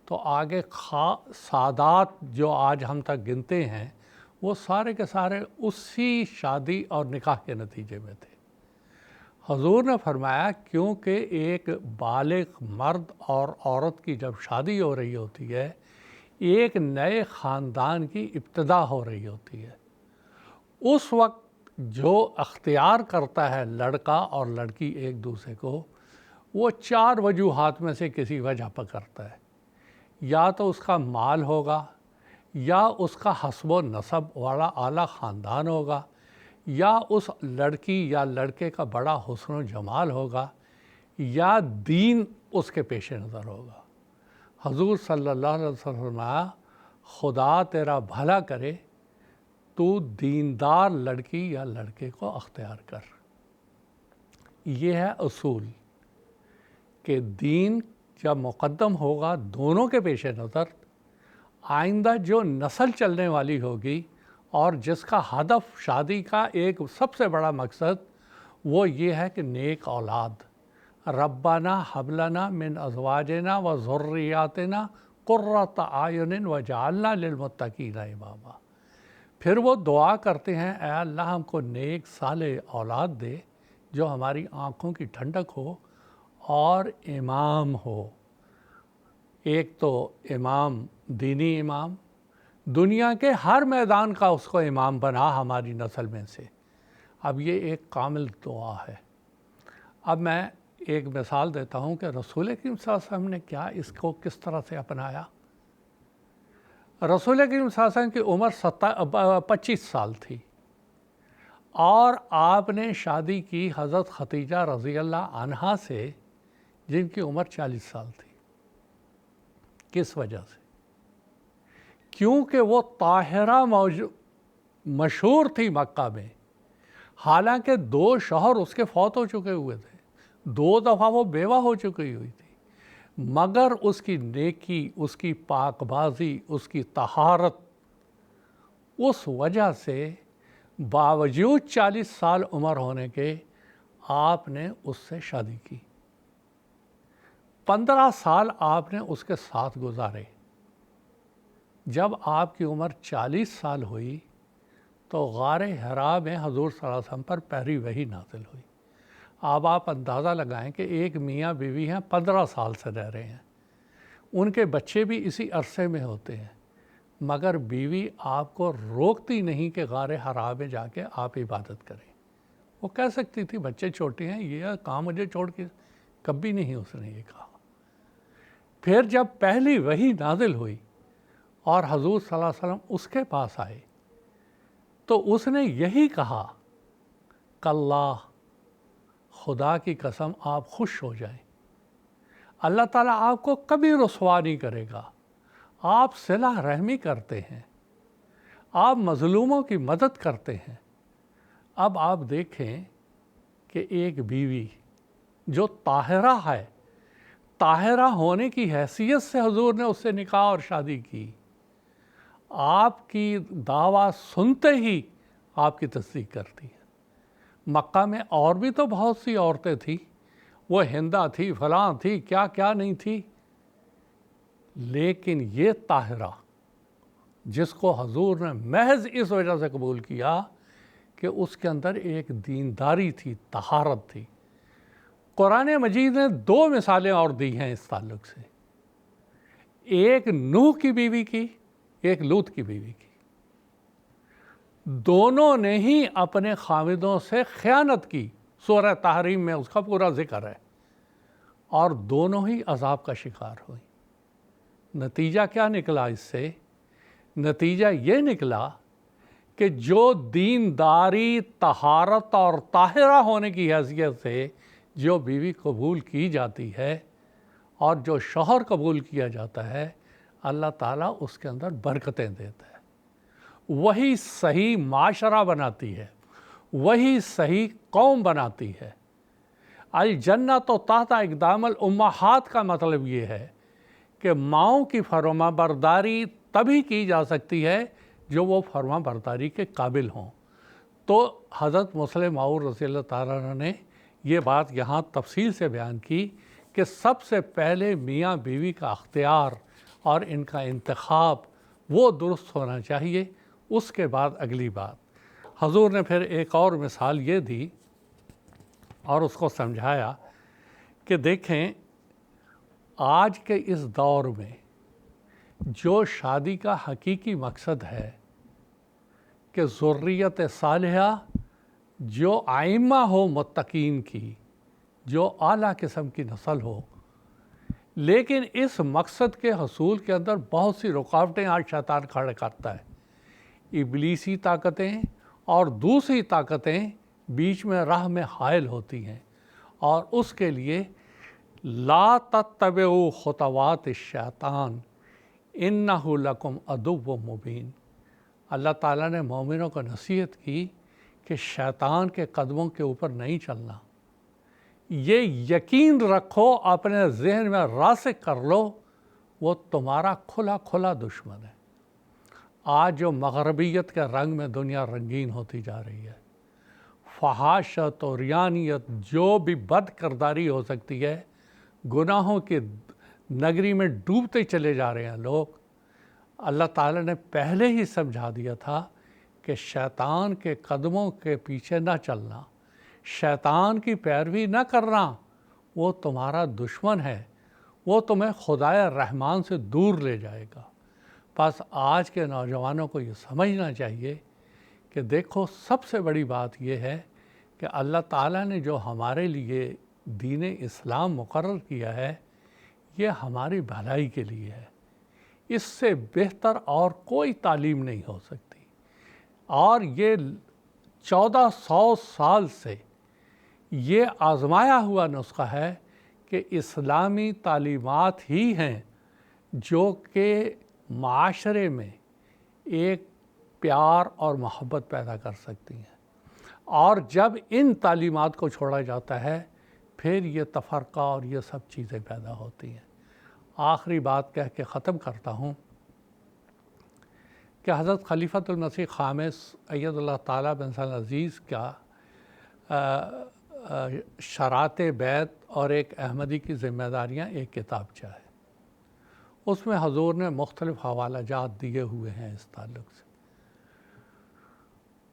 تو آگے سادات جو آج ہم تک گنتے ہیں وہ سارے کے سارے اسی شادی اور نکاح کے نتیجے میں تھے۔ حضور نے فرمایا کیونکہ ایک بالغ مرد اور عورت کی جب شادی ہو رہی ہوتی ہے، ایک نئے خاندان کی ابتدا ہو رہی ہوتی ہے، اس وقت جو اختیار کرتا ہے لڑکا اور لڑکی ایک دوسرے کو، وہ 4 وجوہات میں سے کسی وجہ پر کرتا ہے۔ یا تو اس کا مال ہوگا، یا اس کا حسب و نسب والا اعلیٰ خاندان ہوگا، یا اس لڑکی یا لڑکے کا بڑا حسن و جمال ہوگا، یا دین اس کے پیش نظر ہوگا۔ حضور صلی اللہ علیہ وسلم فرمایا خدا تیرا بھلا کرے، تو دیندار لڑکی یا لڑکے کو اختیار کر۔ یہ ہے اصول کہ دین جب مقدم ہوگا دونوں کے پیش نظر، آئندہ جو نسل چلنے والی ہوگی اور جس کا ہدف شادی کا ایک سب سے بڑا مقصد وہ یہ ہے کہ نیک اولاد، ربنا حب لنا من ازواجنا و ذریاتنا قرۃ اعین وجعلنا للمتقین اماما۔ پھر وہ دعا کرتے ہیں اے اللہ ہم کو نیک صالح اولاد دے جو ہماری آنکھوں کی ٹھنڈک ہو اور امام ہو۔ ایک تو امام دینی امام، دنیا کے ہر میدان کا اس کو امام بنا ہماری نسل میں سے۔ اب یہ ایک کامل دعا ہے۔ اب میں ایک مثال دیتا ہوں کہ رسول کریم صلی اللہ علیہ وسلم نے کیا اس کو کس طرح سے اپنایا۔ رسول کریم صلی اللہ علیہ وسلم کی عمر 25 سال تھی، اور آپ نے شادی کی حضرت ختیجہ رضی اللہ عنہا سے جن کی عمر 40 سال تھی۔ کس وجہ سے؟ کیونکہ وہ طاہرہ مشہور تھی مکہ میں، حالانکہ 2 شوہر اس کے فوت ہو چکے ہوئے تھے، 2 دفعہ وہ بیوہ ہو چکی ہوئی تھی، مگر اس کی نیکی، اس کی پاک بازی، اس کی طہارت، اس وجہ سے باوجود 40 سال عمر ہونے کے آپ نے اس سے شادی کی، 15 سال آپ نے اس کے ساتھ گزارے۔ جب آپ کی عمر 40 سال ہوئی تو غار حرا میں حضور صلی اللہ علیہ وسلم پر پہلی وحی نازل ہوئی۔ اب آپ اندازہ لگائیں کہ ایک میاں بیوی ہیں، 15 سال سے رہ رہے ہیں، ان کے بچے بھی اسی عرصے میں ہوتے ہیں، مگر بیوی آپ کو روکتی نہیں کہ غار حرا میں جا کے آپ عبادت کریں۔ وہ کہہ سکتی تھی بچے چھوٹے ہیں، یہ کام مجھے چھوڑ کے، کبھی نہیں اس نے یہ کہا۔ پھر جب پہلی وحی نازل ہوئی اور حضور صلی اللہ علیہ وسلم اس کے پاس آئے تو اس نے یہی کہا کاللہ، خدا کی قسم آپ خوش ہو جائیں، اللہ تعالیٰ آپ کو کبھی رسوا نہیں کرے گا، آپ صلہ رحمی کرتے ہیں، آپ مظلوموں کی مدد کرتے ہیں۔ اب آپ دیکھیں کہ ایک بیوی جو طاہرہ ہے، طاہرہ ہونے کی حیثیت سے حضور نے اس سے نکاح اور شادی کی، آپ کی دعویٰ سنتے ہی آپ کی تصدیق کرتی ہے۔ مکہ میں اور بھی تو بہت سی عورتیں تھیں، وہ ہندہ تھی، فلاں تھی، کیا کیا نہیں تھی، لیکن یہ طاہرہ جس کو حضور نے محض اس وجہ سے قبول کیا کہ اس کے اندر ایک دینداری تھی، طہارت تھی۔ قرآن مجید نے 2 مثالیں اور دی ہیں اس تعلق سے، ایک نوح کی بیوی کی، ایک لوط کی بیوی کی۔ دونوں نے ہی اپنے خاوندوں سے خیانت کی، سورہ تحریم میں اس کا پورا ذکر ہے، اور دونوں ہی عذاب کا شکار ہوئی۔ نتیجہ کیا نکلا اس سے؟ نتیجہ یہ نکلا کہ جو دینداری، طہارت اور طاہرہ ہونے کی حیثیت سے جو بیوی قبول کی جاتی ہے اور جو شوہر قبول کیا جاتا ہے، اللہ تعالیٰ اس کے اندر برکتیں دیتا ہے، وہی صحیح معاشرہ بناتی ہے، وہی صحیح قوم بناتی ہے۔ الجنت تحت اقدام الامہات کا مطلب یہ ہے کہ ماؤں کی فرما برداری تبھی کی جا سکتی ہے جو وہ فرما برداری کے قابل ہوں۔ تو حضرت مسلم معود رضی اللہ تعالیٰ عنہ نے یہ بات یہاں تفصیل سے بیان کی کہ سب سے پہلے میاں بیوی کا اختیار اور ان کا انتخاب وہ درست ہونا چاہیے، اس کے بعد اگلی بات۔ حضور نے پھر ایک اور مثال یہ دی اور اس کو سمجھایا کہ دیکھیں آج کے اس دور میں جو شادی کا حقیقی مقصد ہے کہ ذریت صالحہ جو ائمہ ہو متقین کی، جو اعلیٰ قسم کی نسل ہو، لیکن اس مقصد کے حصول کے اندر بہت سی رکاوٹیں آج شیطان کھڑا کرتا ہے، ابلیسی طاقتیں اور دوسری طاقتیں بیچ میں راہ میں حائل ہوتی ہیں، اور اس کے لیے لا تتبعوا خطوات الشیطان انہ لکم عدو مبین۔ اللہ تعالیٰ نے مومنوں کو نصیحت کی کہ شیطان کے قدموں کے اوپر نہیں چلنا، یہ یقین رکھو، اپنے ذہن میں راسخ کر لو، وہ تمہارا کھلا کھلا دشمن ہے۔ آج جو مغربیت کے رنگ میں دنیا رنگین ہوتی جا رہی ہے، فحاشت اور ریانیت، جو بھی بد کرداری ہو سکتی ہے، گناہوں کے نگری میں ڈوبتے چلے جا رہے ہیں لوگ۔ اللہ تعالیٰ نے پہلے ہی سمجھا دیا تھا کہ شیطان کے قدموں کے پیچھے نہ چلنا، شیطان کی پیروی نہ کرنا، وہ تمہارا دشمن ہے، وہ تمہیں خدائے رحمان سے دور لے جائے گا۔ بس آج کے نوجوانوں کو یہ سمجھنا چاہیے کہ دیکھو سب سے بڑی بات یہ ہے کہ اللہ تعالیٰ نے جو ہمارے لیے دین اسلام مقرر کیا ہے، یہ ہماری بھلائی کے لیے ہے، اس سے بہتر اور کوئی تعلیم نہیں ہو سکتی، اور یہ 1400 سال سے یہ آزمایا ہوا نسخہ ہے کہ اسلامی تعلیمات ہی ہیں جو کہ معاشرے میں ایک پیار اور محبت پیدا کر سکتی ہیں، اور جب ان تعلیمات کو چھوڑا جاتا ہے پھر یہ تفرقہ اور یہ سب چیزیں پیدا ہوتی ہیں۔ آخری بات کہہ کے ختم کرتا ہوں، کہ حضرت خلیفۃ المسیح خامس اید اللہ تعالیٰ بن سال عزیز کا شرائط بیعت اور ایک احمدی کی ذمہ داریاں ایک کتابچہ ہے. اس میں حضور نے مختلف حوالہ جات دیے ہوئے ہیں اس تعلق سے.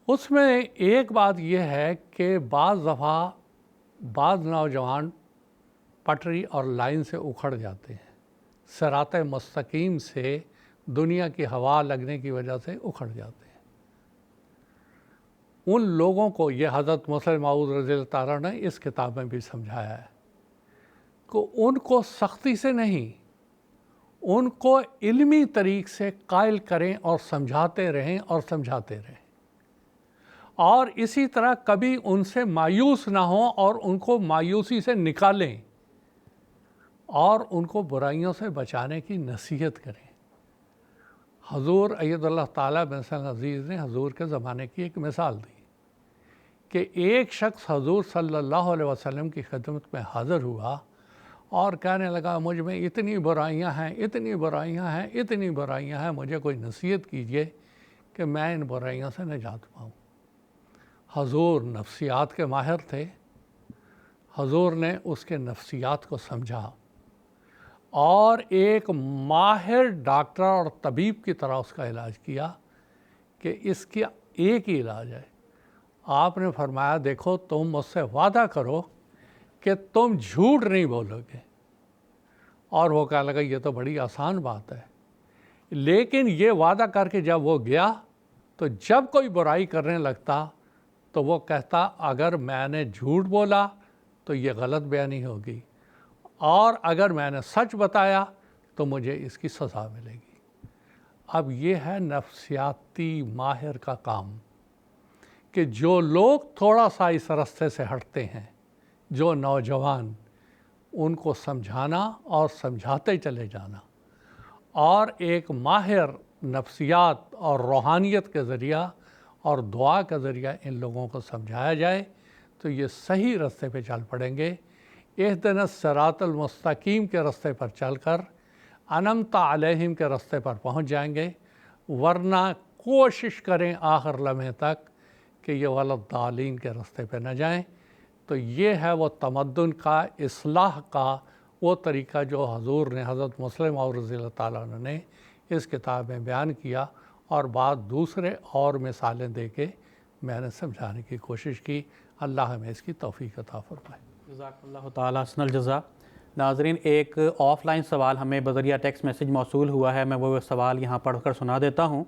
اس میں ایک بات یہ ہے کہ بعض دفعہ بعض نوجوان پٹری اور لائن سے اکھڑ جاتے ہیں، صراط مستقیم سے دنیا کی ہوا لگنے کی وجہ سے اکھڑ جاتے ہیں. ان لوگوں کو یہ حضرت مسلم موعود رضی اللہ تعالیٰ نے اس کتاب میں بھی سمجھایا ہے کہ ان کو سختی سے نہیں، ان کو علمی طریق سے قائل کریں اور سمجھاتے رہیں اور سمجھاتے رہیں، اور اسی طرح کبھی ان سے مایوس نہ ہوں اور ان کو مایوسی سے نکالیں اور ان کو برائیوں سے بچانے کی نصیحت کریں. حضور اید اللہ تعالیٰ بن سال عزیز نے حضور کے زمانے کی ایک مثال دی کہ ایک شخص حضور صلی اللہ علیہ وسلم کی خدمت میں حاضر ہوا اور کہنے لگا مجھ میں اتنی برائیاں ہیں، اتنی برائیاں ہیں، اتنی برائیاں ہیں، مجھے کوئی نصیحت کیجئے کہ میں ان برائیوں سے نجات پاؤں. حضور نفسیات کے ماہر تھے. حضور نے اس کے نفسیات کو سمجھا اور ایک ماہر ڈاکٹر اور طبیب کی طرح اس کا علاج کیا کہ اس کی ایک ہی علاج ہے. آپ نے فرمایا دیکھو تم مجھ سے وعدہ کرو کہ تم جھوٹ نہیں بولو گے. اور وہ کہنے لگا یہ تو بڑی آسان بات ہے. لیکن یہ وعدہ کر کے جب وہ گیا تو جب کوئی برائی کرنے لگتا تو وہ کہتا اگر میں نے جھوٹ بولا تو یہ غلط بیانی ہوگی، اور اگر میں نے سچ بتایا تو مجھے اس کی سزا ملے گی. اب یہ ہے نفسیاتی ماہر کا کام کہ جو لوگ تھوڑا سا اس رستے سے ہٹتے ہیں، جو نوجوان، ان کو سمجھانا اور سمجھاتے چلے جانا، اور ایک ماہر نفسیات اور روحانیت کے ذریعہ اور دعا کا ذریعہ ان لوگوں کو سمجھایا جائے تو یہ صحیح رستے پہ چل پڑیں گے. اہدنا الصراط المستقیم کے رستے پر چل کر انعمت علیہم کے رستے پر پہنچ جائیں گے. ورنہ کوشش کریں آخر لمحے تک کہ یہ والضالین کے رستے پہ نہ جائیں. تو یہ ہے وہ تمدن کا، اصلاح کا وہ طریقہ جو حضور نے حضرت مسلم موعود رضی اللہ تعالیٰ عنہ نے اس کتاب میں بیان کیا، اور بعد دوسرے اور مثالیں دے کے میں نے سمجھانے کی کوشش کی. اللہ ہمیں اس کی توفیق عطا فرمائے. جزاک اللہ تعالیٰ حسن الجزا. ناظرین، ایک آف لائن سوال ہمیں بذریعہ ٹیکسٹ میسیج موصول ہوا ہے، میں وہ سوال یہاں پڑھ کر سنا دیتا ہوں.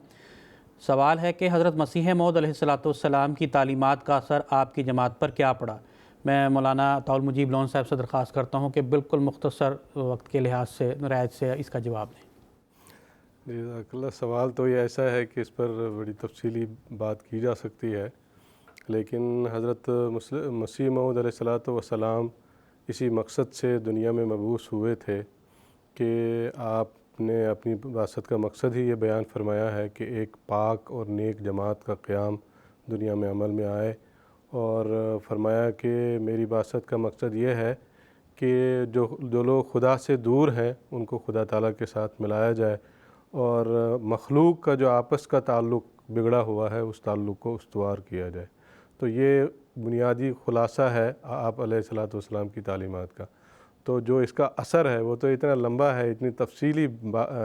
سوال ہے کہ حضرت مسیح موعود علیہ السلام کی تعلیمات کا اثر آپ کی جماعت پر کیا پڑا؟ میں مولانا عطاء المجیب لون صاحب سے درخواست کرتا ہوں کہ بالکل مختصر وقت کے لحاظ سے رعایت سے اس کا جواب دیں. جزاک اللہ. سوال تو یہ ایسا ہے کہ اس پر بڑی تفصیلی بات کی جا سکتی ہے، لیکن حضرت مسیح موعود علیہ السلام اسی مقصد سے دنیا میں مبعوث ہوئے تھے کہ آپ نے اپنی بعثت کا مقصد ہی یہ بیان فرمایا ہے کہ ایک پاک اور نیک جماعت کا قیام دنیا میں عمل میں آئے، اور فرمایا کہ میری بعثت کا مقصد یہ ہے کہ جو لوگ خدا سے دور ہیں ان کو خدا تعالیٰ کے ساتھ ملایا جائے، اور مخلوق کا جو آپس کا تعلق بگڑا ہوا ہے اس تعلق کو استوار کیا جائے. تو یہ بنیادی خلاصہ ہے آپ علیہ السلام کی تعلیمات کا. تو جو اس کا اثر ہے وہ تو اتنا لمبا ہے، اتنی تفصیلی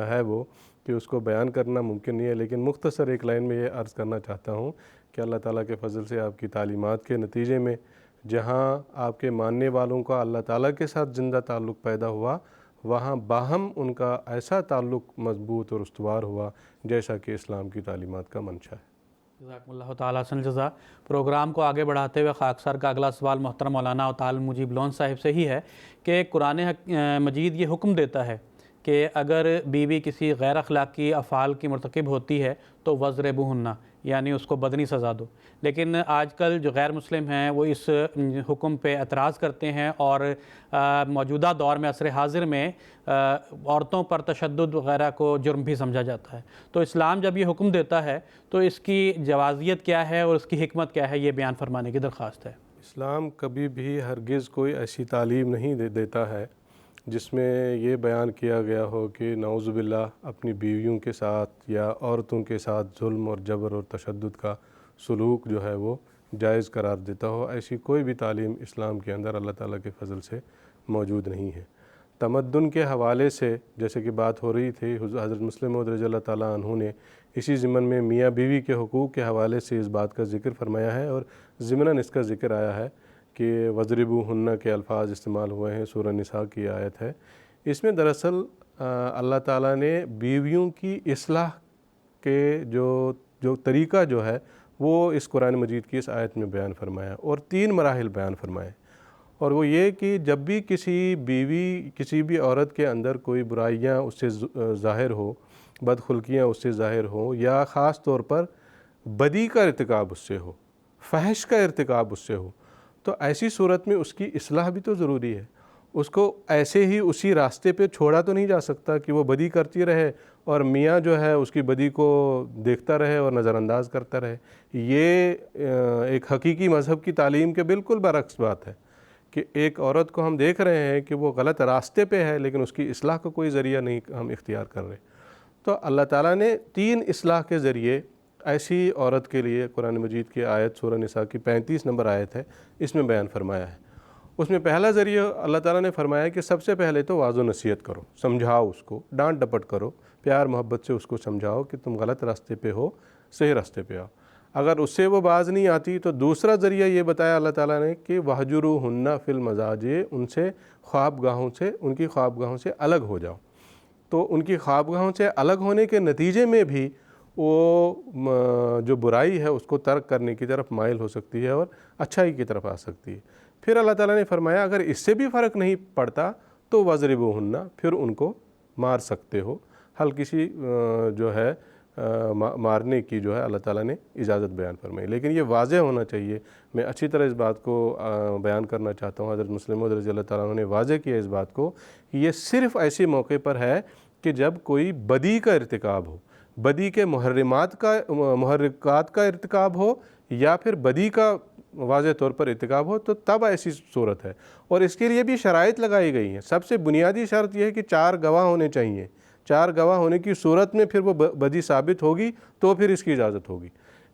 ہے وہ کہ اس کو بیان کرنا ممکن نہیں ہے، لیکن مختصر ایک لائن میں یہ عرض کرنا چاہتا ہوں کہ اللہ تعالیٰ کے فضل سے آپ کی تعلیمات کے نتیجے میں جہاں آپ کے ماننے والوں کا اللہ تعالیٰ کے ساتھ زندہ تعلق پیدا ہوا، وہاں باہم ان کا ایسا تعلق مضبوط اور استوار ہوا جیسا کہ اسلام کی تعلیمات کا منشا ہے. جزاکم اللہ تعالیٰ حسن الجزا. پروگرام کو آگے بڑھاتے ہوئے خاکسار کا اگلا سوال محترم مولانا عطاء المجیب لون صاحب سے ہی ہے کہ قرآن مجید یہ حکم دیتا ہے کہ اگر بیوی کسی غیر اخلاقی افعال کی مرتکب ہوتی ہے تو وضربوہن، یعنی اس کو بدنی سزا دو. لیکن آج کل جو غیر مسلم ہیں وہ اس حکم پہ اعتراض کرتے ہیں، اور موجودہ دور میں عصر حاضر میں عورتوں پر تشدد وغیرہ کو جرم بھی سمجھا جاتا ہے. تو اسلام جب یہ حکم دیتا ہے تو اس کی جوازیت کیا ہے اور اس کی حکمت کیا ہے، یہ بیان فرمانے کی درخواست ہے. اسلام کبھی بھی ہرگز کوئی ایسی تعلیم نہیں دیتا ہے جس میں یہ بیان کیا گیا ہو کہ نعوذ باللہ اپنی بیویوں کے ساتھ یا عورتوں کے ساتھ ظلم اور جبر اور تشدد کا سلوک جو ہے وہ جائز قرار دیتا ہو، ایسی کوئی بھی تعلیم اسلام کے اندر اللہ تعالیٰ کے فضل سے موجود نہیں ہے۔ تمدن کے حوالے سے جیسے کہ بات ہو رہی تھی، حضرت مسلم موعود رضی اللہ تعالیٰ عنہ نے اسی ضمن میں میاں بیوی کے حقوق کے حوالے سے اس بات کا ذکر فرمایا ہے، اور ضمناً اس کا ذکر آیا ہے کہ وَضْرِبُوهُنَّ کے الفاظ استعمال ہوئے ہیں، سورہ نساء کی آیت ہے۔ اس میں دراصل اللہ تعالیٰ نے بیویوں کی اصلاح کے جو طریقہ جو ہے وہ اس قرآن مجید کی اس آیت میں بیان فرمایا، اور 3 مراحل بیان فرمائے، اور وہ یہ کہ جب بھی کسی بھی عورت کے اندر کوئی برائیاں اس سے ظاہر ہو، بدخلقیاں اس سے ظاہر ہوں، یا خاص طور پر بدی کا ارتکاب اس سے ہو، فحش کا ارتکاب اس سے ہو، تو ایسی صورت میں اس کی اصلاح بھی تو ضروری ہے۔ اس کو ایسے ہی اسی راستے پہ چھوڑا تو نہیں جا سکتا کہ وہ بدی کرتی رہے اور میاں جو ہے اس کی بدی کو دیکھتا رہے اور نظر انداز کرتا رہے۔ یہ ایک حقیقی مذہب کی تعلیم کے بالکل برعکس بات ہے کہ ایک عورت کو ہم دیکھ رہے ہیں کہ وہ غلط راستے پہ ہے، لیکن اس کی اصلاح کا کوئی ذریعہ نہیں ہم اختیار کر رہے۔ تو اللہ تعالیٰ نے 3 اصلاح کے ذریعے ایسی عورت کے لیے قرآن مجید کی آیت سورہ نساء کی 35 نمبر آیت ہے، اس میں بیان فرمایا ہے۔ اس میں پہلا ذریعہ اللہ تعالیٰ نے فرمایا کہ سب سے پہلے تو واضح نصیحت کرو، سمجھاؤ، اس کو ڈانٹ ڈپٹ کرو، پیار محبت سے اس کو سمجھاؤ کہ تم غلط راستے پہ ہو، صحیح راستے پہ آؤ۔ اگر اس سے وہ باز نہیں آتی تو دوسرا ذریعہ یہ بتایا اللہ تعالیٰ نے کہ وَاہْجُرُوهُنَّ فِي الْمَضَاجِعِ، ان سے ان کی خوابگاہوں سے الگ ہو جاؤ۔ تو ان کی خوابگاہوں سے الگ ہونے کے نتیجے میں بھی وہ جو برائی ہے اس کو ترک کرنے کی طرف مائل ہو سکتی ہے اور اچھائی کی طرف آ سکتی ہے۔ پھر اللہ تعالیٰ نے فرمایا اگر اس سے بھی فرق نہیں پڑتا تو وَاضْرِبُوهُنَّ، پھر ان کو مار سکتے ہو۔ ہلکی سی جو ہے مارنے کی جو ہے اللہ تعالیٰ نے اجازت بیان فرمائی، لیکن یہ واضح ہونا چاہیے۔ میں اچھی طرح اس بات کو بیان کرنا چاہتا ہوں، حضرت مسلم موعود رضی اللہ تعالیٰ عنہ نے واضح کیا اس بات کو کہ یہ صرف ایسے موقع پر ہے کہ جب کوئی بدی کا ارتکاب ہو، بدی کے محرکات کا ارتکاب ہو، یا پھر بدی کا واضح طور پر ارتکاب ہو، تو تب ایسی صورت ہے۔ اور اس کے لیے بھی شرائط لگائی گئی ہیں۔ سب سے بنیادی شرط یہ ہے کہ 4 گواہ ہونے چاہیے۔ 4 گواہ ہونے کی صورت میں پھر وہ بدی ثابت ہوگی تو پھر اس کی اجازت ہوگی۔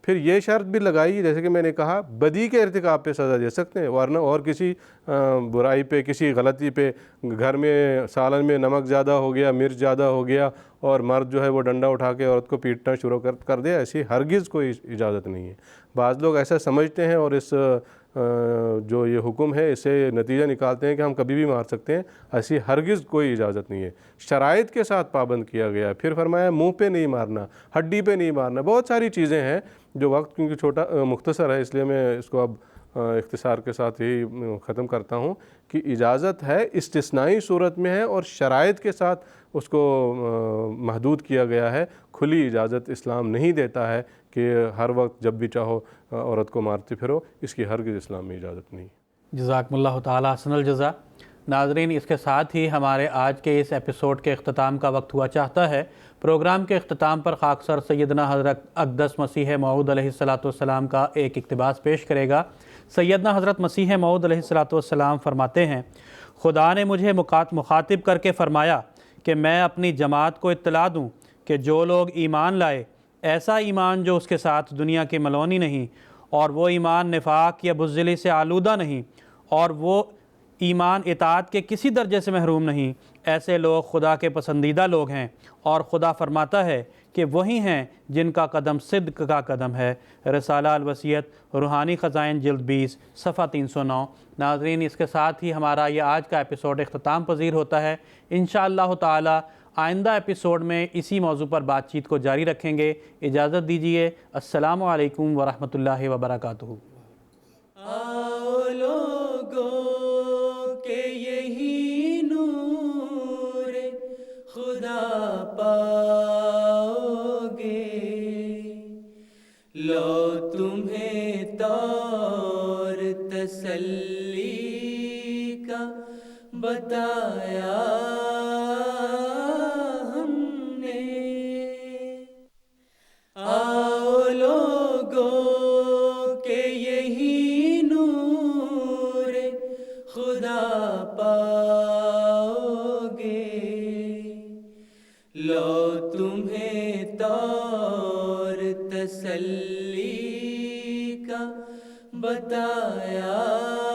پھر یہ شرط بھی لگائی جیسے کہ میں نے کہا بدی کے ارتکاب پہ سزا دے سکتے ہیں، ورنہ اور کسی برائی پہ، کسی غلطی پہ، گھر میں سالن میں نمک زیادہ ہو گیا، مرچ زیادہ ہو گیا اور مرد جو ہے وہ ڈنڈا اٹھا کے عورت کو پیٹنا شروع کر دے، ایسی ہرگز کوئی اجازت نہیں ہے۔ بعض لوگ ایسا سمجھتے ہیں اور اس جو یہ حکم ہے اس سے نتیجہ نکالتے ہیں کہ ہم کبھی بھی مار سکتے ہیں، ایسی ہرگز کوئی اجازت نہیں ہے۔ شرائط کے ساتھ پابند کیا گیا۔ پھر فرمایا منہ پہ نہیں مارنا، ہڈی پہ نہیں مارنا، بہت ساری چیزیں ہیں جو وقت کیونکہ چھوٹا مختصر ہے اس لیے میں اس کو اب اختصار کے ساتھ ہی ختم کرتا ہوں کہ اجازت ہے، استثنائی صورت میں ہے اور شرائط کے ساتھ اس کو محدود کیا گیا ہے۔ کھلی اجازت اسلام نہیں دیتا ہے کہ ہر وقت جب بھی چاہو عورت کو مارتے پھرو، اس کی ہرگز اسلام میں اجازت نہیں۔ جزاکم اللہ تعالیٰ حسن الجزا۔ ناظرین، اس کے ساتھ ہی ہمارے آج کے اس ایپیسوڈ کے اختتام کا وقت ہوا چاہتا ہے۔ پروگرام کے اختتام پر خاکسر سیدنا حضرت اقدس مسیح موعود علیہ السلام کا ایک اقتباس پیش کرے گا۔ سیدنا حضرت مسیح موعود علیہ السلام فرماتے ہیں، خدا نے مجھے مخاطب کر کے فرمایا کہ میں اپنی جماعت کو اطلاع دوں کہ جو لوگ ایمان لائے، ایسا ایمان جو اس کے ساتھ دنیا کی ملونی نہیں، اور وہ ایمان نفاق یا بزدلی سے آلودہ نہیں، اور وہ ایمان اطاعت کے کسی درجے سے محروم نہیں، ایسے لوگ خدا کے پسندیدہ لوگ ہیں، اور خدا فرماتا ہے کہ وہی ہیں جن کا قدم صدق کا قدم ہے۔ رسالہ الوصیت، روحانی خزائن، جلد 20، صفحہ 309۔ ناظرین، اس کے ساتھ ہی ہمارا یہ آج کا ایپیسوڈ اختتام پذیر ہوتا ہے۔ انشاءاللہ تعالی آئندہ ایپیسوڈ میں اسی موضوع پر بات چیت کو جاری رکھیں گے۔ اجازت دیجیے۔ السلام علیکم ورحمۃ اللہ وبرکاتہ۔ آؤ لوگوں کہ یہی نور خدا پاؤ گے، لو تمہیں طور تسلی کا بتایا ہم نے۔ آؤ لوگوں کہ یہی نور خدا پاؤ طور تسلی کا بتایا